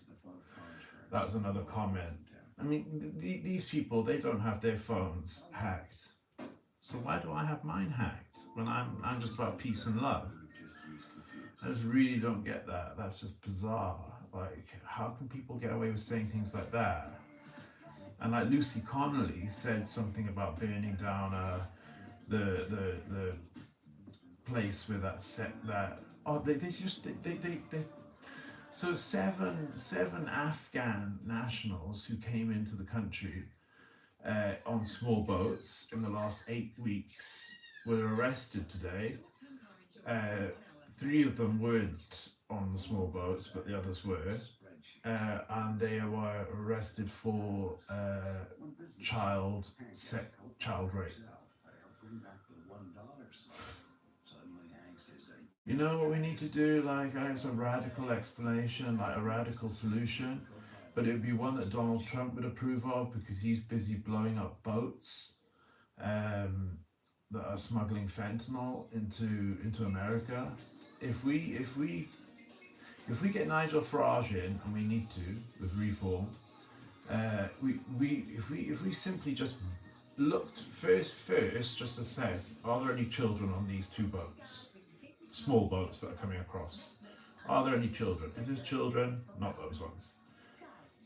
That was another comment. I mean, these people, they don't have their phones hacked. So why do I have mine hacked when I'm just about peace and love? I just really don't get that. That's just bizarre. Like, how can people get away with saying things like that? And like Lucy Connolly said something about burning down the place where that set that. Oh, they So seven Afghan nationals who came into the country on small boats in the last 8 weeks were arrested today. 3 of them weren't on the small boats, but the others were. And they were arrested for child rape. You know what we need to do? Like, it's a radical explanation, like a radical solution, but it would be one that Donald Trump would approve of, because he's busy blowing up boats that are smuggling fentanyl into America. If we get Nigel Farage in, and we need to with reform, if we simply just looked first, just assess, are there any children on these 2 boats? Small boats that are coming across. Are there any children? If there's children, not those ones.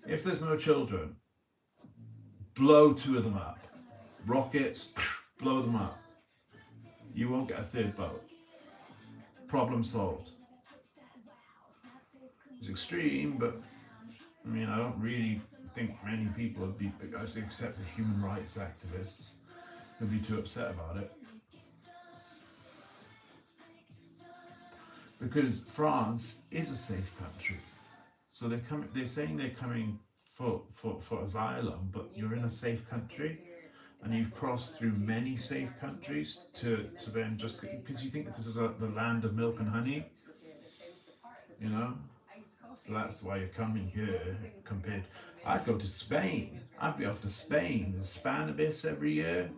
If there's no children, blow 2 of them up. Rockets, blow them up. You won't get a 3rd boat. Problem solved. It's extreme, but I mean, I don't really think many people would be, except the human rights activists, would be too upset about it. Because France is a safe country, so they're saying they're coming for asylum, but you're in a safe country, and you've crossed through many safe countries to then just because you think this is the land of milk and honey, you know. So that's why you're coming here. Compared, I'd go to Spain. I'd be off to Spain. There's Spanibus every year.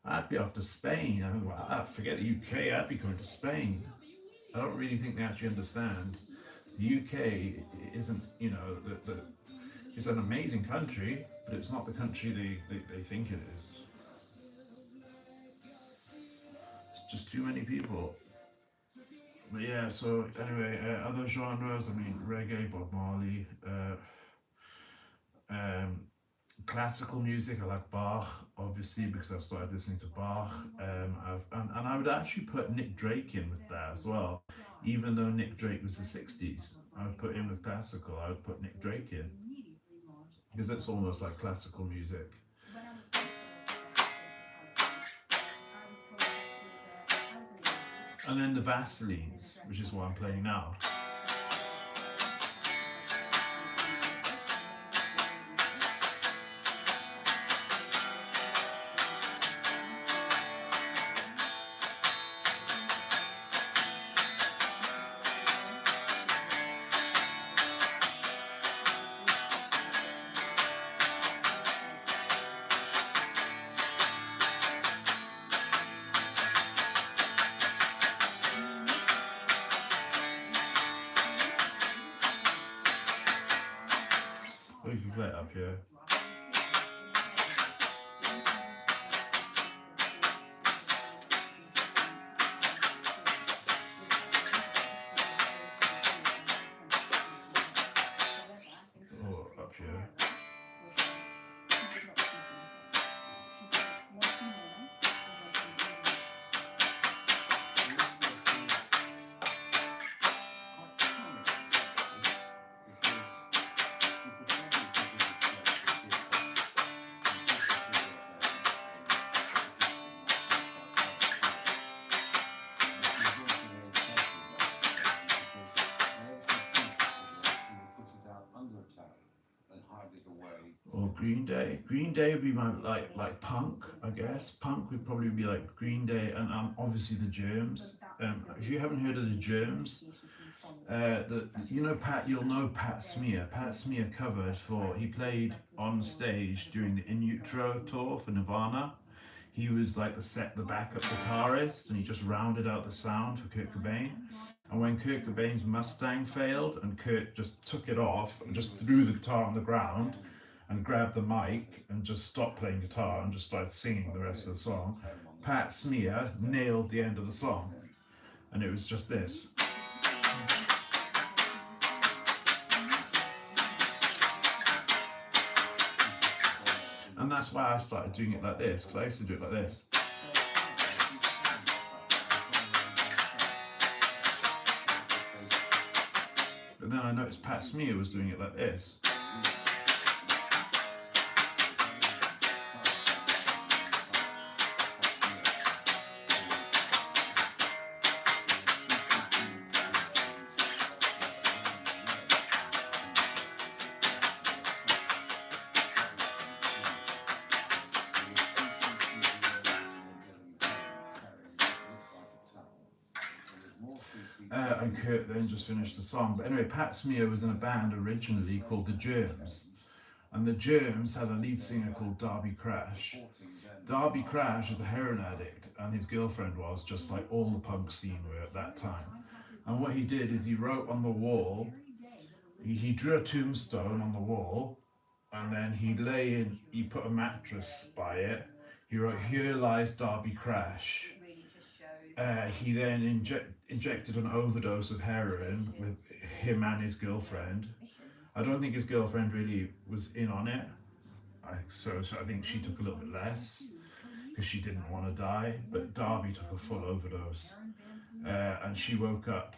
I'd be off to Spain. I'd forget the UK. I'd be going to Spain. I don't really think they actually understand. The UK isn't, you know, it's an amazing country, but it's not the country they think it is. It's just too many people. But yeah, so anyway, other genres, I mean, reggae, Bob Marley, classical music, I like Bach, obviously, because I started listening to Bach, and I would actually put Nick Drake in with that as well, even though Nick Drake was the 60s. I would put him with classical, I would put Nick Drake in, because it's almost like classical music. And then the Vaselines, which is what I'm playing now. We can play it up here. Or up here. Or Green Day. Green Day would be my like punk, I guess. Punk would probably be like Green Day, and obviously the Germs. If you haven't heard of the Germs, you'll know Pat Smear. Pat Smear covered he played on stage during the In Utero tour for Nirvana. He was like the backup guitarist, and he just rounded out the sound for Kurt Cobain. And when Kurt Cobain's Mustang failed, and Kurt just took it off and just threw the guitar on the ground and grabbed the mic and just stopped playing guitar and just started singing the rest of the song, Pat Smear nailed the end of the song. And it was just this. And that's why I started doing it like this, because I used to do it like this. But then I noticed Pat Smear was doing it like this. And Kurt then just finished the song. But anyway, Pat Smear was in a band originally called The Germs. And The Germs had a lead singer called Darby Crash. Darby Crash is a heroin addict, and his girlfriend was, just like all the punk scene were at that time. And what he did is he wrote on the wall, he drew a tombstone on the wall, and then he put a mattress by it. He wrote, "Here lies Darby Crash." He then injected an overdose of heroin with him and his girlfriend. I don't think his girlfriend really was in on it. So I think she took a little bit less because she didn't want to die. But Darby took a full overdose. And she woke up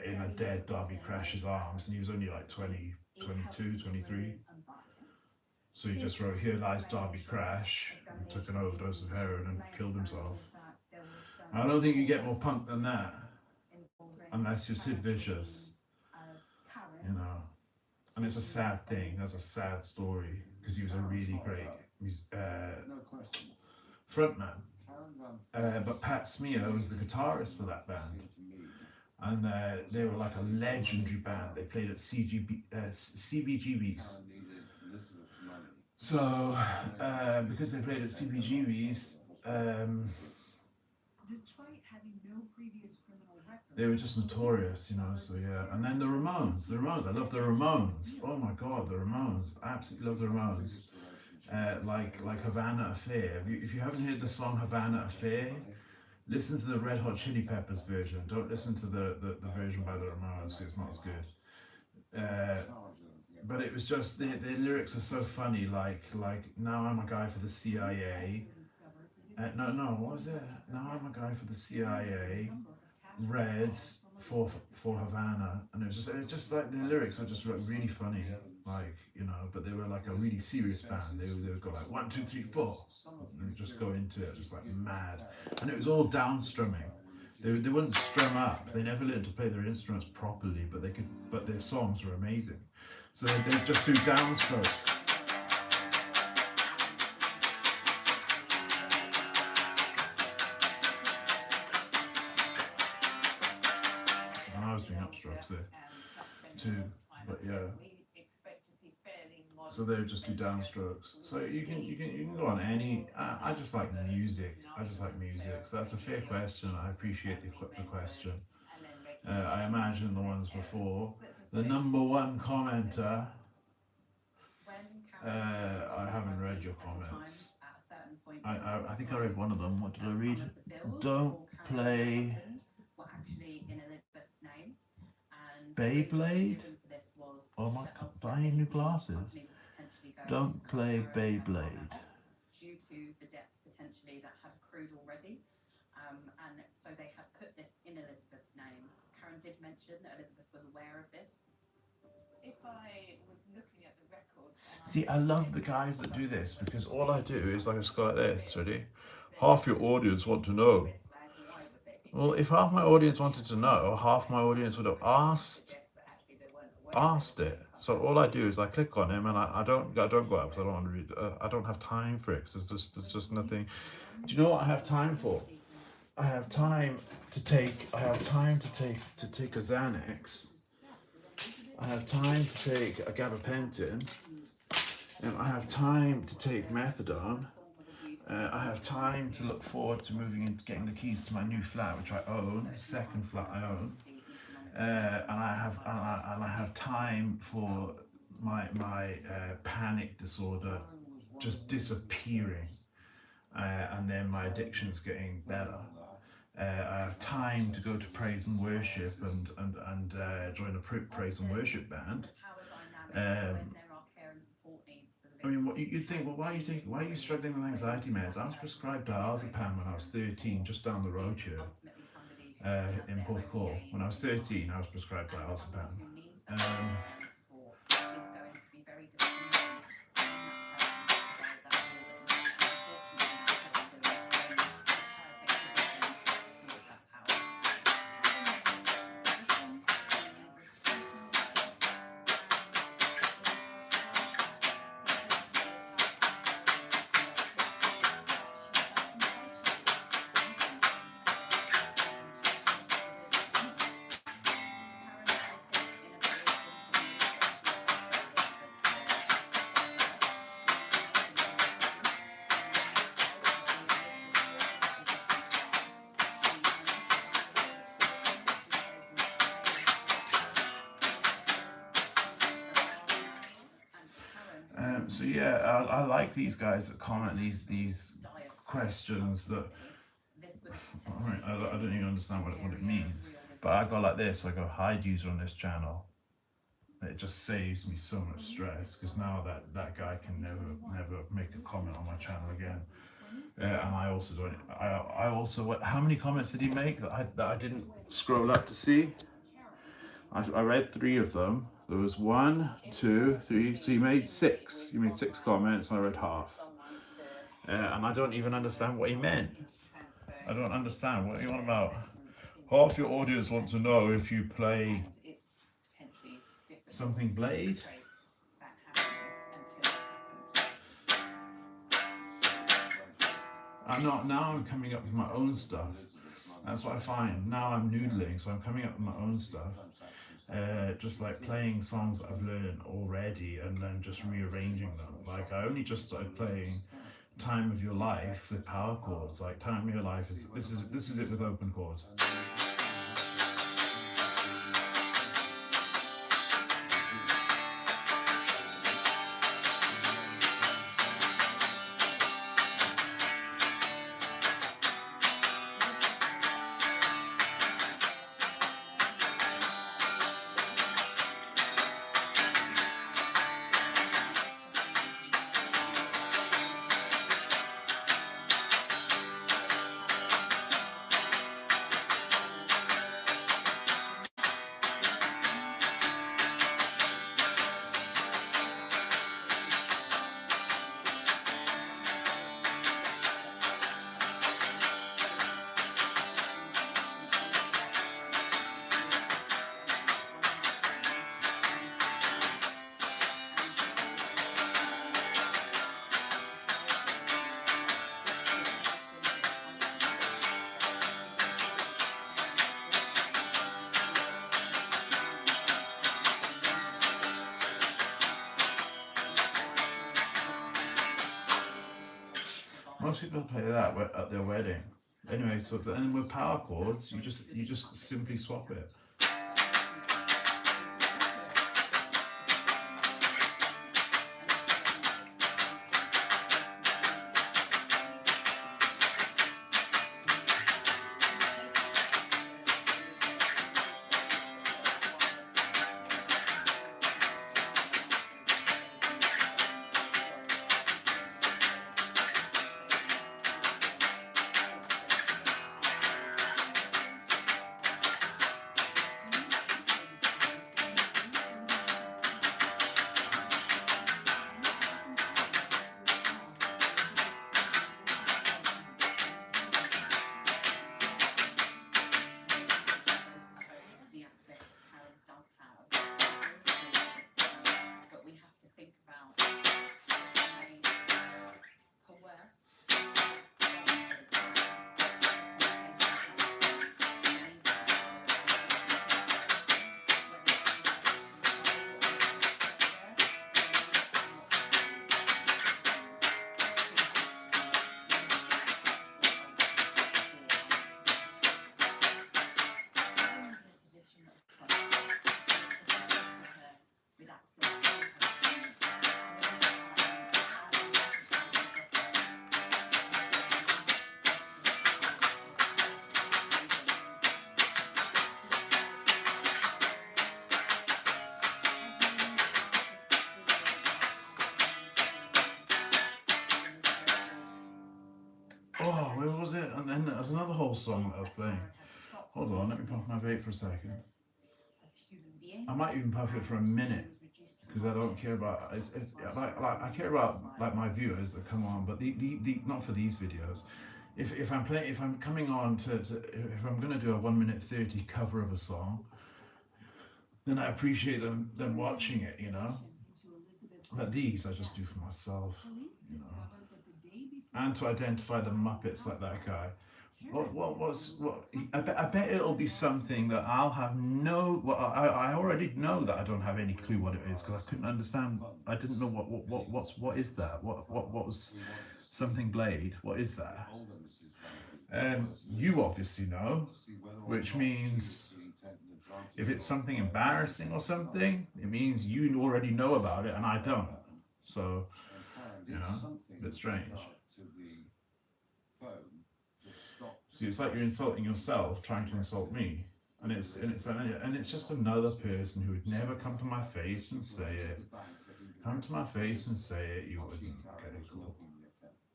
in a dead Darby Crash's arms. And he was only like 20, 22, 23. So he just wrote, "Here lies Darby Crash," and took an overdose of heroin and killed himself. I don't think you get more punk than that, unless you're Sid Vicious, you know. And it's a sad thing, that's a sad story, because he was a really great frontman. But Pat Smear was the guitarist for that band. And they were like a legendary band. They played at CBGB's. So, because they played at CBGB's, they were just notorious, you know, so yeah. And then the Ramones, I love the Ramones. Oh my God, the Ramones, I absolutely love the Ramones. Like Havana Affair. If you haven't heard the song Havana Affair, listen to the Red Hot Chili Peppers version. Don't listen to the version by the Ramones, because it's not as good. But it was just, the lyrics were so funny, like "Now I'm a guy for the CIA." No, what was it? "Now I'm a guy for the CIA, red for Havana," and it was just like the lyrics were just really funny, like, you know. But they were like a really serious band. They would go like 1, 2, 3, 4, and just go into it just like mad. And it was all downstrumming. They wouldn't strum up. They never learned to play their instruments properly, but they could. But their songs were amazing. So they just do downstrokes. I was doing upstrokes there too, but yeah. So they would just do downstrokes. So you can go on any. I just like music. So that's a fair question. I appreciate the question. I imagine the ones before. The number one commenter. I haven't read your comments. I think I read one of them. What did I read? Don't play Beyblade? Oh my God, do I need new glasses? Don't play Beyblade. Due to the debts potentially that had accrued already. And so they had put this in Elizabeth's name. Karen did mention that Elizabeth was aware of this. If I was looking at the records... See, I love the guys that do this, because all I do is I just go like this, ready? Half your audience want to know. Well, if half my audience wanted to know, half my audience would have asked it. So all I do is I click on him, and I don't go up because I don't want to read. I don't have time for it, because there's just nothing. Do you know what I have time for? I have time to take a Xanax. I have time to take a gabapentin, and I have time to take methadone. I have time to look forward to moving into getting the keys to my new flat, which I own, second flat I own. And I have time for my panic disorder just disappearing, and then my addiction's getting better. I have time to go to praise and worship and join a praise and worship band. I mean, what you'd think? Well, why are you struggling with anxiety meds? I was prescribed diazepam when I was 13, just down the road here. in Porthcawl. When I was 13, I was prescribed diazepam. So yeah, I like these guys that comment these questions that I don't even understand what it means. But I go like this, I go hide user on this channel. It just saves me so much stress, because now that guy can never make a comment on my channel again. And I also don't. I also, how many comments did he make that I didn't scroll up to see? I read 3 of them. There was 1, 2, 3. So he made 6. He made 6 comments. And I read half. And I don't even understand what he meant. I don't understand what you want about. Half your audience want to know if you play something Blade. Now I'm coming up with my own stuff. That's what I find. Now I'm noodling, so I'm coming up with my own stuff. Just like playing songs that I've learned already and then just rearranging them. Like I only just started playing Time of Your Life with power chords. Like Time of Your Life is this is it with open chords. Most people play that at their wedding. Anyway, so then with power chords, you just simply swap it. Oh, where was it? And then there was another whole song that I was playing. Hold on, let me puff my vape for a second. As a human being, I might even puff it for a minute because I don't care about. It's like I care about like my viewers that come on, but the not for these videos. If I'm coming on to if I'm gonna do a 1 minute 30 cover of a song, then I appreciate them watching it, you know. But these I just do for myself, you know. And to identify the Muppets like that guy. I bet it'll be something that I'll have no. Well, I already know that I don't have any clue what it is because I couldn't understand. I didn't know what is that? What was something Blade? What is that? You obviously know, which means if it's something embarrassing or something, it means you already know about it and I don't. So, you know, a bit strange. See, it's like you're insulting yourself, trying to insult me, and it's just another person who would never come to my face and say it. Come to my face and say it, you wouldn't. Okay, cool.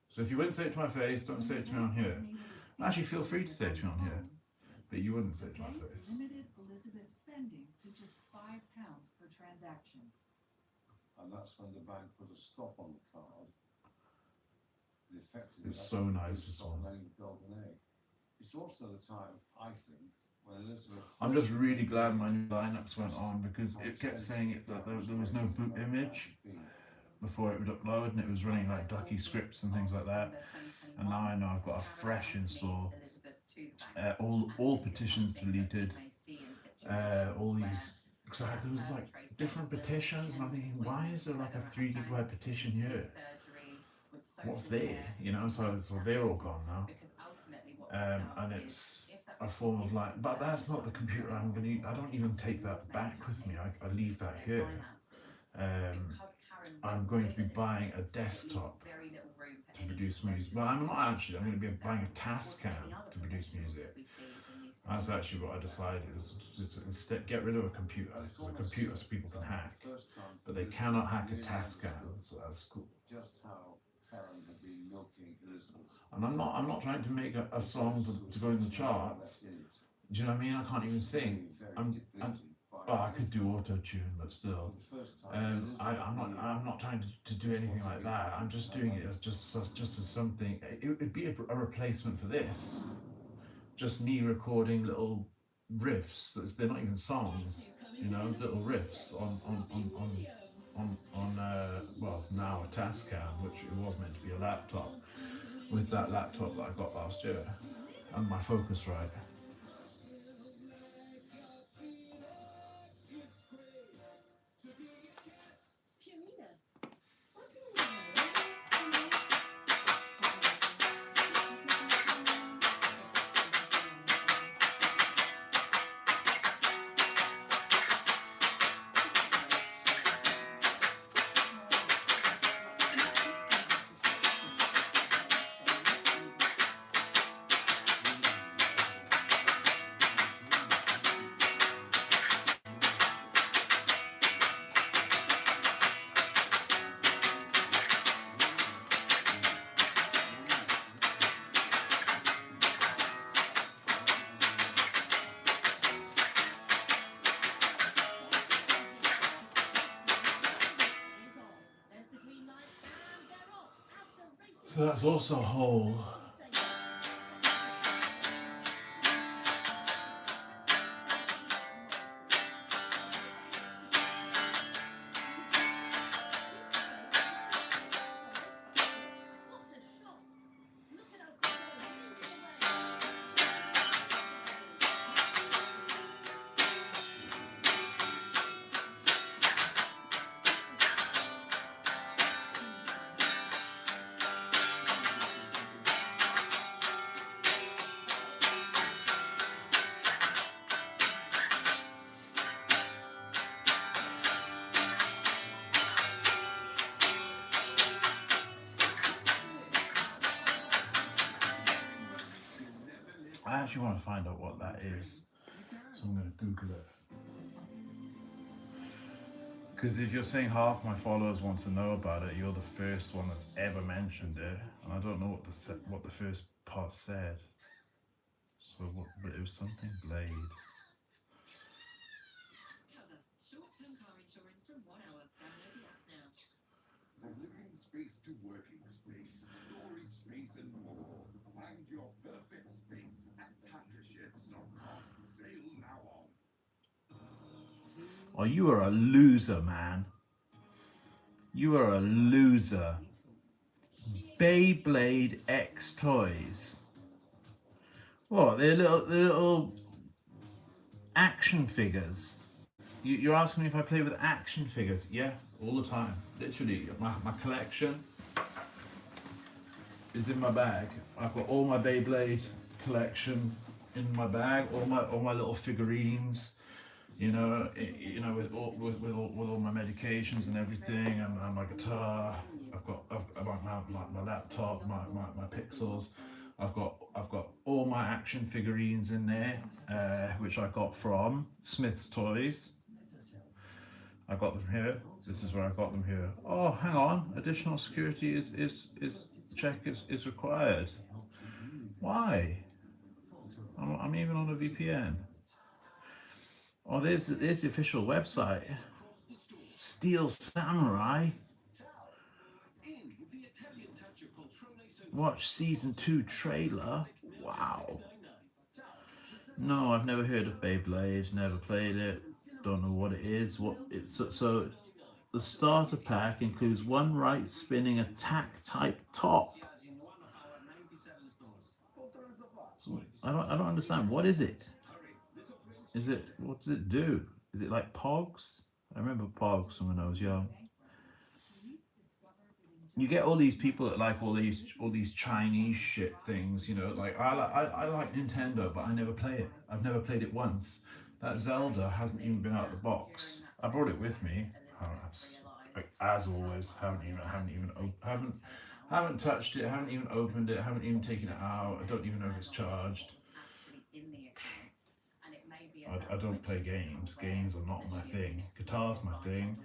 So if you wouldn't say it to my face, don't say it to me on here. Actually, feel free to say it to me on here, but you wouldn't say it to my face. Limited Elizabeth's spending to just £5 per transaction. And that's when the bank put a stop on the card. It's so nice as well. It's also the time, I think, when Elizabeth... I'm just really glad my new Linux went on because it kept saying that there was no boot image before it would upload and it was running like ducky scripts and things like that. And now I know I've got a fresh install. All petitions deleted. All these... Because there was like different petitions and I'm thinking, why is there like a 3 GB petition here? What's there? You know, so they're all gone now. And it's a form of like, but that's not the computer I'm going to use. I don't even take that back with me. I leave that here. I'm going to be buying a desktop to produce music. Well, I'm not actually. I'm going to be buying a Tascam to produce music. That's actually what I decided. Was just instead get rid of a computer because a computer people can hack, but they cannot hack a Tascam. So that's cool. And I'm not trying to make a song to go in the charts. Do you know what I mean? I can't even sing. I could do auto-tune, but still. I'm not trying to do anything like that. I'm just doing it as just as something. It would be a replacement for this. Just me recording little riffs. They're not even songs, you know, little riffs on well, now a Tascam, which it was meant to be a laptop, with that laptop that I got last year, and my Focusrite. So that's also whole. I actually want to find out what that is, so I'm going to Google it. Because if you're saying half my followers want to know about it, you're the first one that's ever mentioned it, and I don't know what the first part said. So but it was something Blade. Cover. Short-term car insurance from 1 hour. Download the app now. From living space to working space, storage space and more. Find your perfect space at TackerSheds.com. Sale now on. Oh, you are a loser, man. You are a loser. Beyblade X toys. What? They're little action figures. You're asking me if I play with action figures? Yeah, all the time. Literally, my collection is in my bag. I've got all my Beyblade collection in my bag. All my little figurines. You know, with all my medications and everything, and my guitar. I've got my laptop, my pixels. I've got all my action figurines in there, which I got from Smith's Toys. I got them here. This is where I got them here. Oh, hang on. Additional security is required. Why? I'm even on a VPN. Oh, there's the official website. Steel Samurai. Watch season 2 trailer. Wow. No, I've never heard of Beyblade. Never played it. Don't know what it is. So the starter pack includes one right spinning attack type top. So I don't understand. What is it? What does it do? Is it like Pogs? I remember Pogs from when I was young. You get all these people that like all these Chinese shit things, you know. Like I like Nintendo, but I never play it. I've never played it once. That Zelda hasn't even been out of the box. I brought it with me, as always. Haven't touched it. Haven't even opened it. Haven't even taken it out. I don't even know if it's charged. I don't play games. Games are not my thing. Guitar's my thing.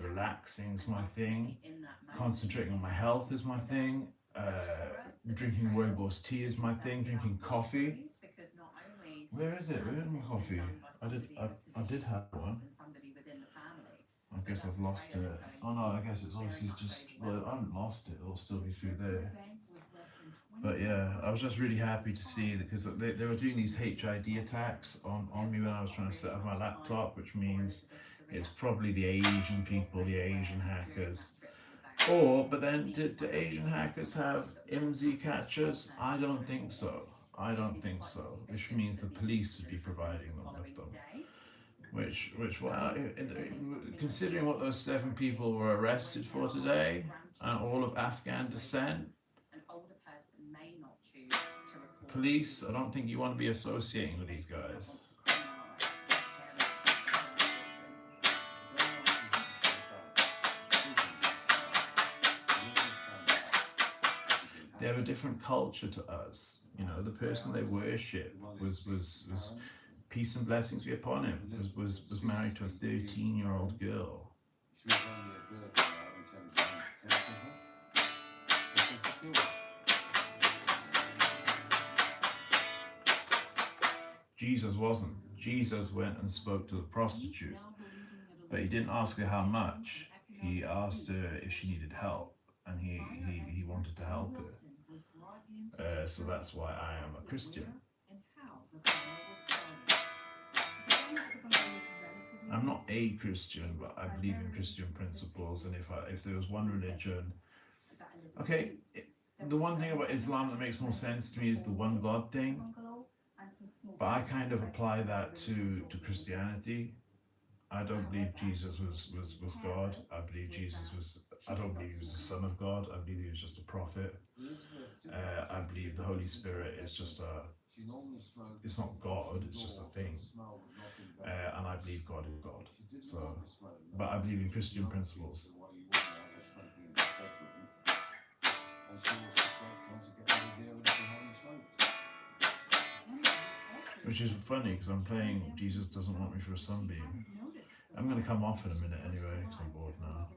Relaxing's my thing. Concentrating on my health is my thing. Drinking rooibos tea is my thing. Drinking coffee. Where is it? Where is my coffee? I did have one. I guess I've lost it. Oh no, I guess it's obviously just, well, I haven't lost it. It'll still be through there. But yeah, I was just really happy to see that, because they were doing these HID attacks on me when I was trying to set up my laptop, which means it's probably the Asian people, the Asian hackers. But then, do Asian hackers have IMSI catchers? I don't think so. Which means the police would be providing them with them. Which, well, considering what those 7 people were arrested for today, and all of Afghan descent, police, I don't think you want to be associating with these guys. They have a different culture to us. You know, the person they worship was peace and blessings be upon him, was married to a 13-year-old girl. Jesus wasn't. Jesus went and spoke to the prostitute, but he didn't ask her how much. He asked her if she needed help, and he wanted to help her. So that's why I am a Christian. I'm not a Christian, but I believe in Christian principles, and if there was one religion, okay, the one thing about Islam that makes more sense to me is the one God thing, but I kind of apply that to Christianity. I don't believe Jesus was God. I don't believe he was the Son of God. I believe he was just a prophet. I believe the Holy Spirit is just it's not God, it's just a thing. And I believe God is God. So, but I believe in Christian principles. Which is funny, because I'm playing Jesus Doesn't Want Me for a Sunbeam. I'm going to come off in a minute anyway, because I'm bored now.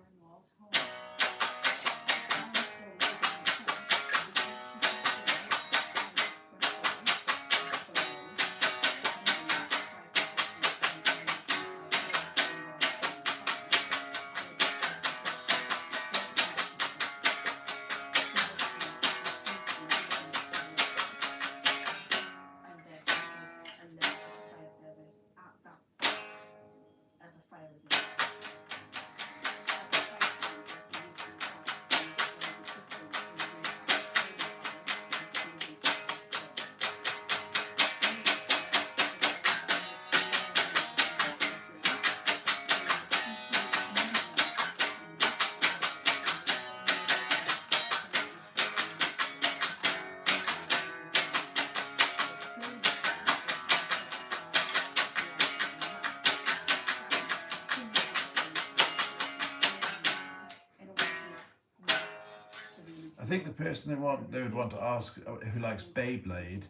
I think the person they would want to ask who likes Beyblade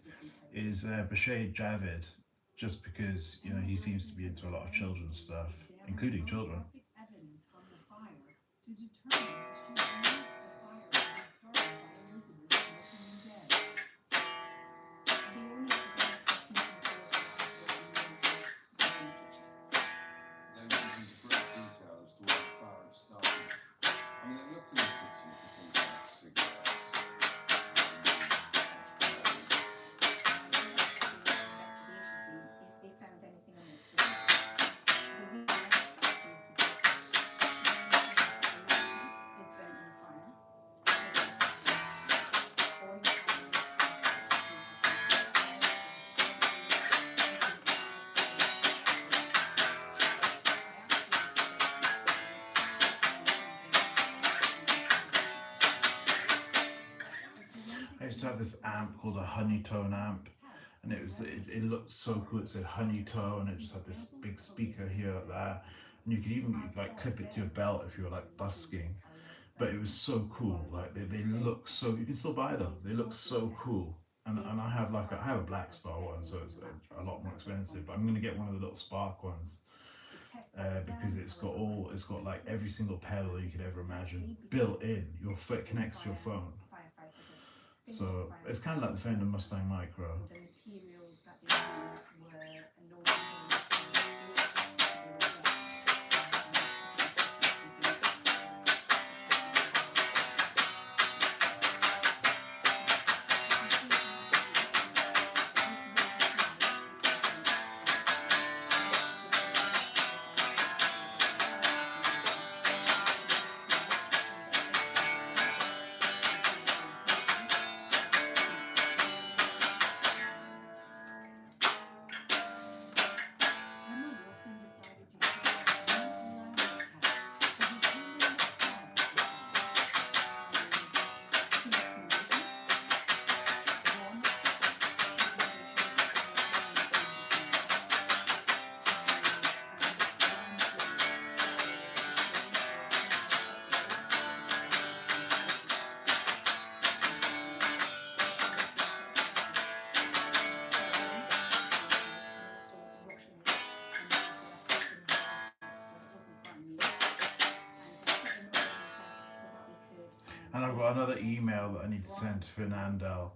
is Bashir Javid, just because he seems to be into a lot of children's stuff, including children. Evidence from the fire to determine if she believed the fire had been started by Elizabeth smoking in bed. The only evidence that's moving forward They went into great detail as to where the fire had started. I mean, they looked in the kitchen for things like cigarettes. if they found anything on the floor. The reason I ask that is because is burnt in the fire. Or I used to have this amp called a honeytone amp, and it looked so cool. It said honeytone, and it just had this big speaker here like that, and you could even like clip it to your belt if you were like busking. But it was so cool. Like they look so, you can still buy them. They look so cool. And I have a Black Star one, so it's a lot more expensive. But I'm gonna get one of the little Spark ones. Because it's got like every single pedal you could ever imagine built in. Your foot connects to your phone, so it's kind of like the Fender Mustang Micro. the materials that they used were Emma Wilson decided to carry out one elaborate attack to determine the cause of the And I've got another email that I need to send to Fernando,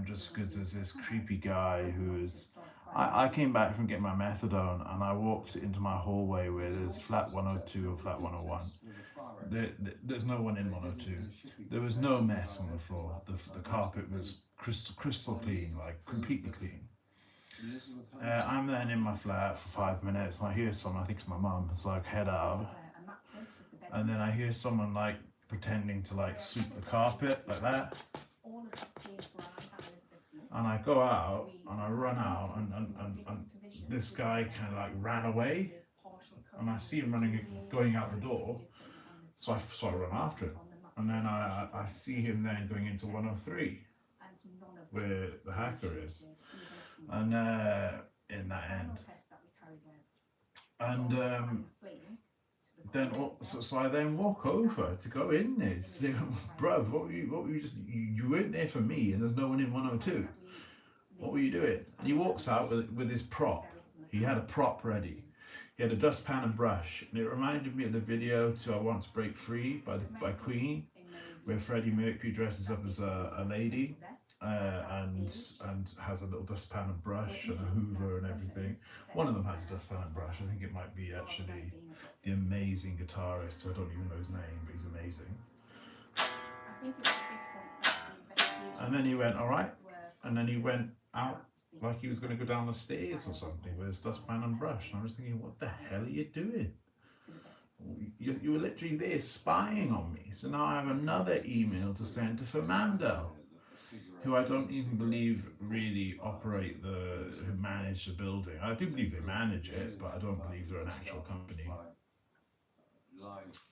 just because there's this creepy guy who is. I came back from getting my methadone, and I walked into my hallway where there's flat 102 or flat 101. There's no one in 102. There was no mess on the floor. The carpet was crystal clean, like completely clean. I'm then in my flat for 5 minutes, and I hear someone, I think it's my mum, so I head out, and then I hear someone like pretending to like sweep the carpet like that, and I go out and I run out, and this guy kind of like ran away, and I see him going out the door, so I run after him, and then I see him then going into 103 where the hacker is, and in that end, and then so I then walk over to go in there, say, bruv, what were you just, you weren't there for me, and there's no one in 102. What were you doing? And he walks out with his prop. He had a prop ready. He had a dustpan and brush, and it reminded me of the video to "I Want to Break Free" by Queen, where Freddie Mercury dresses up as a lady, and has a little dustpan and brush and a Hoover and everything. One of them has a dustpan and brush. I think it might be actually the amazing guitarist, who I don't even know his name, but he's amazing. And then he went, all right, and then he went out like he was going to go down the stairs or something with his dustpan and brush. And I was thinking, what the hell are you doing? You were literally there spying on me. So now I have another email to send to Fernando, who I don't even believe really who manage the building. I do believe they manage it, but I don't believe they're an actual company.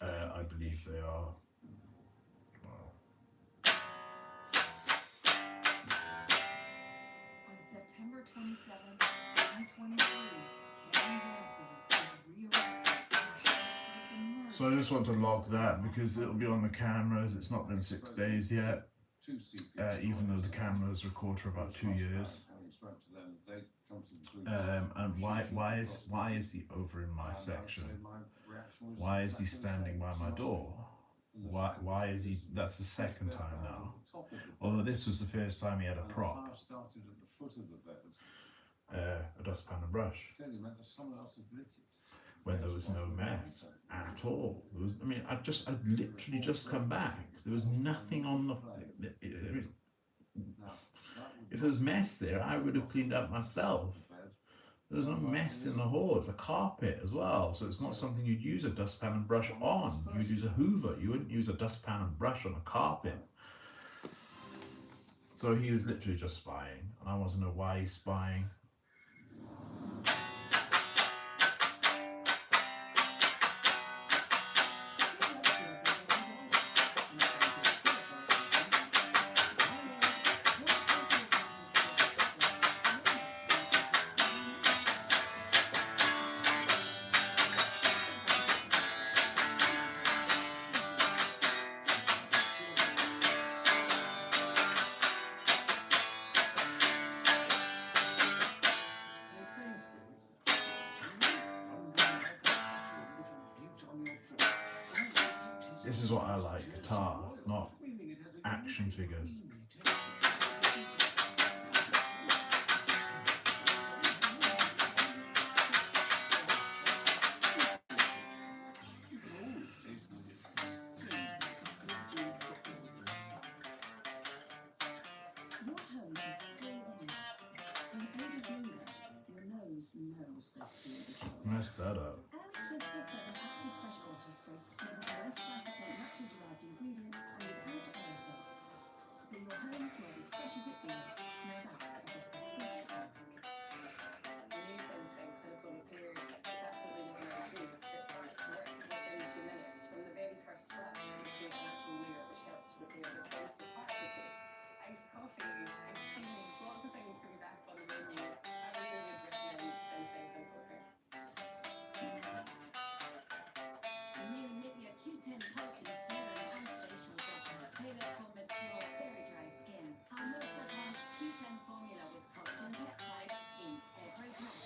I believe they are. Well. On September 27th, 2023, Karen Vanphy was rearrested and charged with the murder So I just want to log that because it'll be on the cameras. It's not been 6 days yet, even though the cameras record for about 2 years. And why is he over in my section? Why is he standing by my door? Why is he? That's the second time now. Although this was the first time he had a prop, a dustpan and brush, when there was no mess at all. There was, I mean, I'd literally just come back. There was nothing on the. If there was mess there, I would have cleaned up myself. There was no mess in the hall. It's a carpet as well, so it's not something you'd use a dustpan and brush on. You'd use a hoover. You wouldn't use a dustpan and brush on a carpet. So he was literally just spying, and I want to know why he's spying. This is what I like, guitar, not action figures. Your home is full of life. When ages linger, your nose knows there's still before. Messed that up. Add 24/7 active freshwater spray made with 95% naturally derived ingredients and without aerosol. So your home smells as fresh as it feels. Now that's a bit of fresh air. When you sensing clinical appeal, it's absolutely one of the keys. It starts to work within 2 minutes from the very first brush to create an actual layer which helps to repair the sensitive part of the tooth. Iced coffee, ice cream, lots of things can be back on the menu. I really would recommend Sensing Clinical Appeal. New Nivea Q10 Pulpy Serum and Facial Butter, tailored for mature, very dry skin. Our most advanced Q10 formula with collagen peptide in every drop.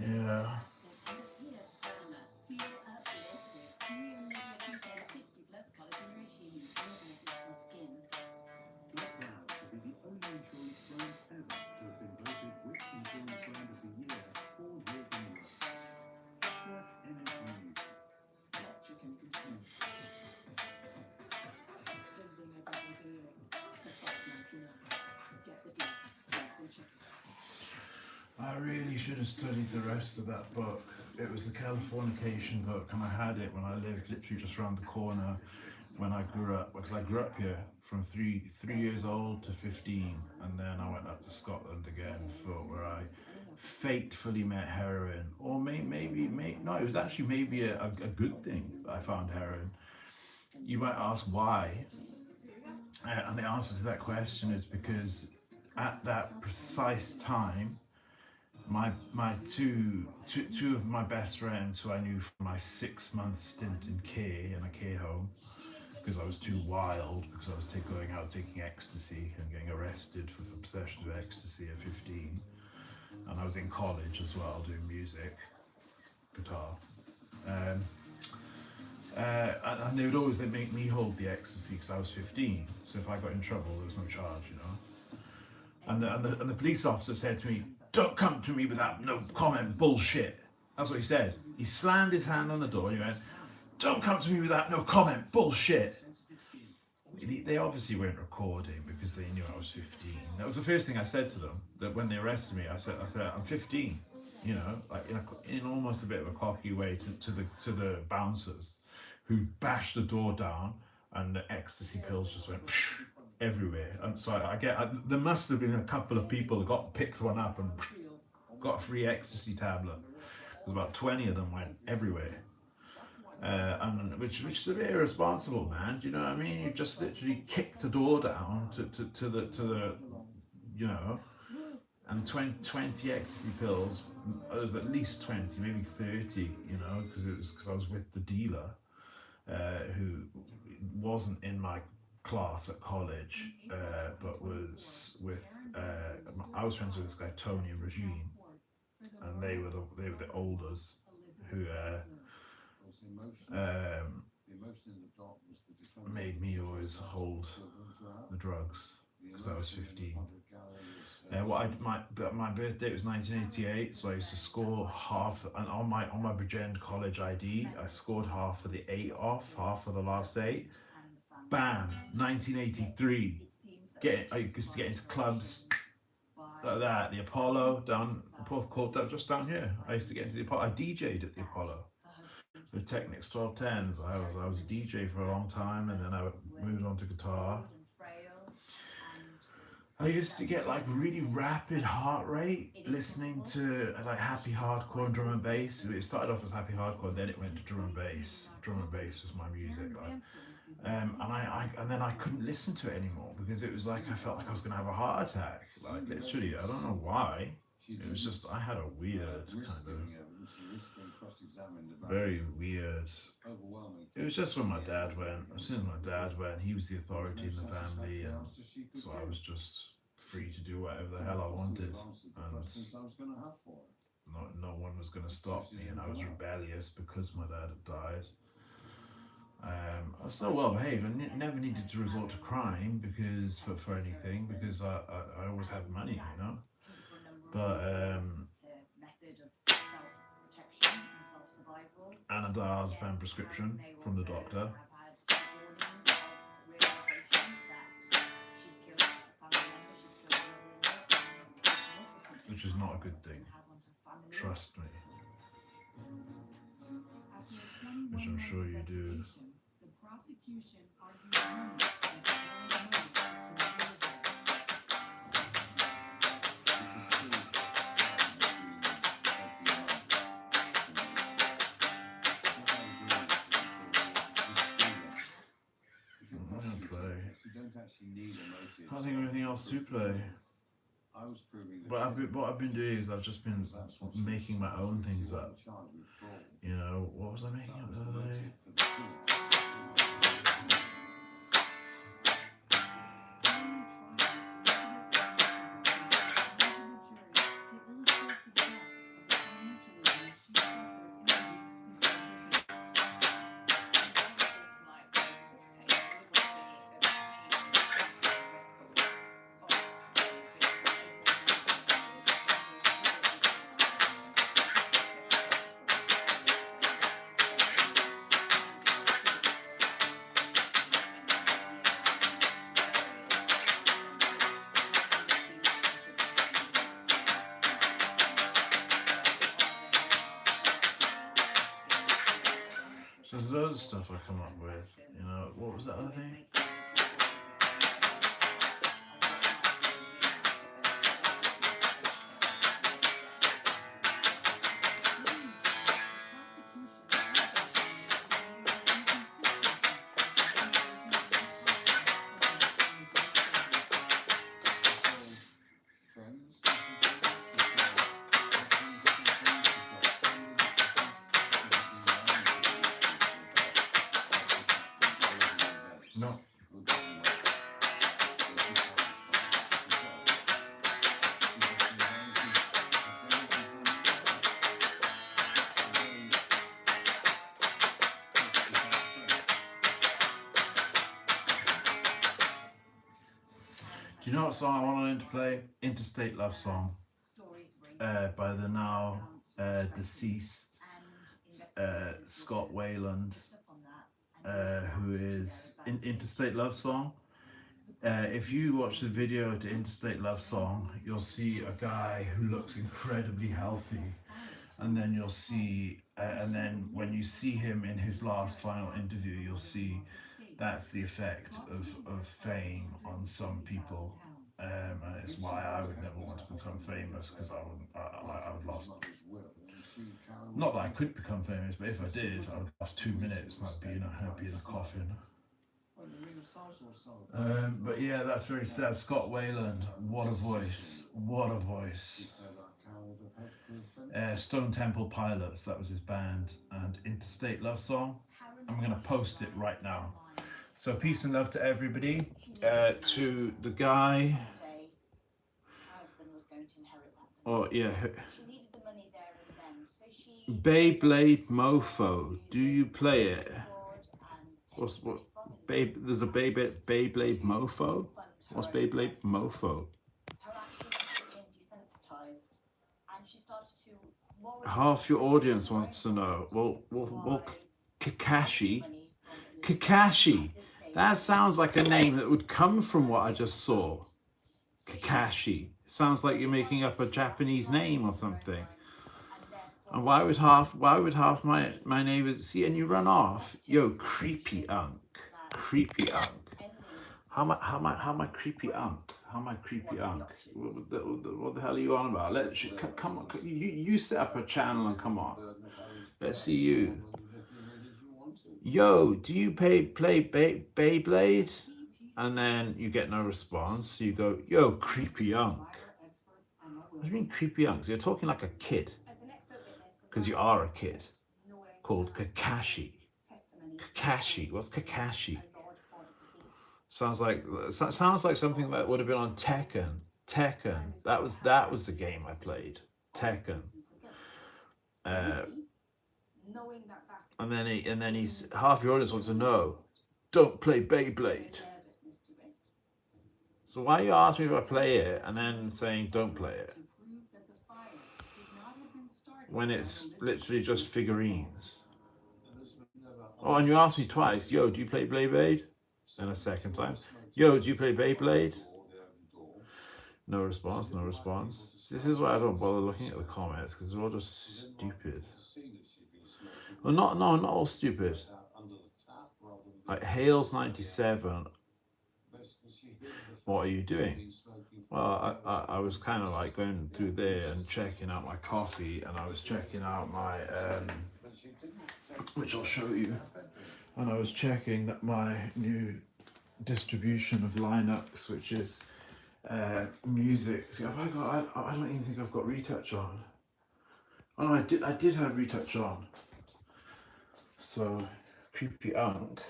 Yeah. And appears firmer. Feel uplifted. New Nivea Q10 60+ collagen regime. Nivea is for skin. We're proud to be the only insurance brand ever to have been voted Which Insurance Brand of the Year 4 years in a row. Fresh energy music. Hot chicken consumed. Zinger double deal. For $5.99. Get the deal. Dolphin chicken. I really should have studied the rest of that book. It was the Californication book, and I had it when I lived literally just around the corner when I grew up, because I grew up here from 3 years old to 15, and then I went up to Scotland again where I fatefully met heroin, or maybe no, it was actually maybe a good thing that I found heroin. You might ask why, and the answer to that question is because at that precise time, my two of my best friends who I knew from my 6-month stint in a care home, because I was too wild, because I was going out taking ecstasy and getting arrested for possession of ecstasy at 15, and I was in college as well doing music, guitar, and they would always make me hold the ecstasy because I was 15, so if I got in trouble there was no charge, you know. And the police officer said to me, "Don't come to me with that no comment bullshit." That's what he said. He slammed his hand on the door and he went, "Don't come to me with that no comment bullshit." They obviously weren't recording because they knew I was 15. That was the first thing I said to them. That when they arrested me, I said I'm 15. You know, like in almost a bit of a cocky way to the bouncers, who bashed the door down, and the ecstasy pills just went everywhere. And so there must have been a couple of people that picked one up and got a free ecstasy tablet. There's about 20 of them went everywhere. And which is a bit irresponsible, man. Do you know what I mean? You just literally kicked the door down to the you know, and 20 ecstasy pills. It was at least 20, maybe 30, you know, because I was with the dealer who wasn't in my class at college, but was with. I was friends with this guy Tony and Regine, and they were the olders who Was emotion, um, the emotion in the darkness, the defender made me always hold the drugs because I was 15. My birthday was 1988, so I used to score half, and on my Bridgend College ID, I scored half for the 8 off, half for the last 8. Bam, 1983. I used to get into clubs like that. The Apollo down Porth Court, just down here. I used to get into the Apollo. I DJ'd at the Apollo. The Technics 1210s. I was a DJ for a long time, and then I moved on to guitar. I used to get like really rapid heart rate listening to like happy hardcore and drum and bass. It started off as happy hardcore, then it went to drum and bass. Drum and bass was my music, like. And then I couldn't listen to it anymore because it was like I felt like I was gonna have a heart attack. Like literally, I don't know why. It was just I had a weird kind of very weird. It was just when my dad went. As soon as my dad went, he was the authority in the family, and so I was just free to do whatever the hell I wanted, and no one was gonna stop me. And I was rebellious because my dad had died. I was still well behaved. I never needed to resort to crime because for anything because I always had money, you know. But Anadiazepam prescription from the doctor, which is not a good thing. Trust me. Which I'm sure you do. The prosecution argued Can't think of anything else to play. But what I've been doing is I've just been making my own things up. You know, what was I making up the other day? So there's loads of stuff I come up with, you know. What was that other thing? No. Do you know what song I want to learn to play? Interstate Love Song by the now deceased Scott Wayland, who is in Interstate Love Song. If you watch the video to Interstate Love Song, you'll see a guy who looks incredibly healthy, and then you'll see, and then when you see him in his last final interview, you'll see that's the effect of fame on some people, and it's why I would never want to become famous, because I would lost. Not that I could become famous, but if I did, I would last 2 minutes and I'd be in a coffin. Well, I mean, size or so. But yeah, that's very sad. Scott Wayland, what a voice, what a voice. Stone Temple Pilots, that was his band, and Interstate Love Song. I'm gonna post it right now. So peace and love to everybody. To the guy. Oh yeah. Beyblade Mofo. Do you play it? What's what? Babe, there's a Beyblade Mofo. What's Beyblade Mofo? Half your audience wants to know. Well, Kakashi. Kakashi. That sounds like a name that would come from what I just saw. Kakashi. Sounds like you're making up a Japanese name or something. And why would half my neighbors see and you run off? Yo, creepy unk. Creepy unk. How am I creepy unk? How am I creepy unk? What the hell are you on about? Come on, you set up a channel and come on. Let's see you. Yo, do you play Beyblade? And then you get no response. So you go, yo, creepy unk. What do you mean creepy unk? So you're talking like a kid. Because you are a kid. Called Kakashi. Kakashi. What's Kakashi? Sounds like something that would have been on Tekken. Tekken. That was the game I played. Tekken. And then he's half your audience wants to know, don't play Beyblade. So why you ask me if I play it and then saying don't play it when it's literally just figurines? Oh, and you asked me twice, yo, do you play Beyblade? And a second time, yo, do you play Beyblade? No response, no response. This is why I don't bother looking at the comments, because they're all just stupid. Well, not all stupid. Like Hales97, what are you doing? Well, I was kind of like going through there and checking out my coffee, and I was checking out my, which I'll show you, and I was checking that my new distribution of Linux, which is music. See, have I got? I don't even think I've got retouch on. Oh no, I did have retouch on. So Creepy Unk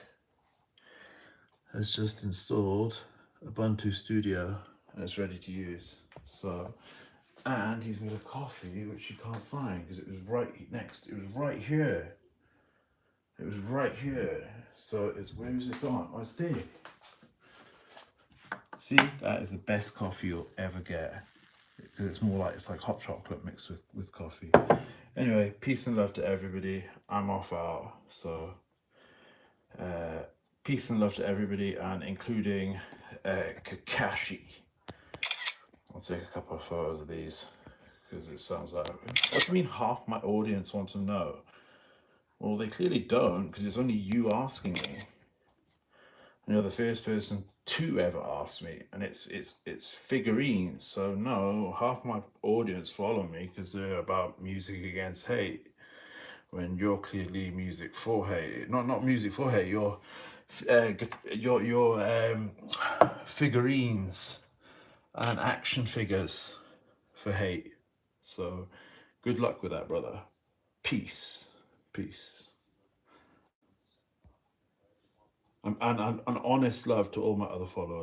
has just installed Ubuntu Studio and it's ready to use. So, and he's made a coffee which you can't find because it was right next. It was right here. It was right here. So where is it gone? Oh, it's there. See, that is the best coffee you'll ever get because it's like hot chocolate mixed with coffee. Anyway, peace and love to everybody. I'm off out, so peace and love to everybody, and including Kakashi. I'll take a couple of photos of these because it sounds like, what do you mean half my audience want to know? Well, they clearly don't, because it's only you asking me. You're the first person to ever ask me, and it's figurines. So no, half my audience follow me because they're about music against hate, when you're clearly music for hate. Not music for hate. You're figurines and action figures for hate. So good luck with that, brother. Peace. And honest love to all my other followers.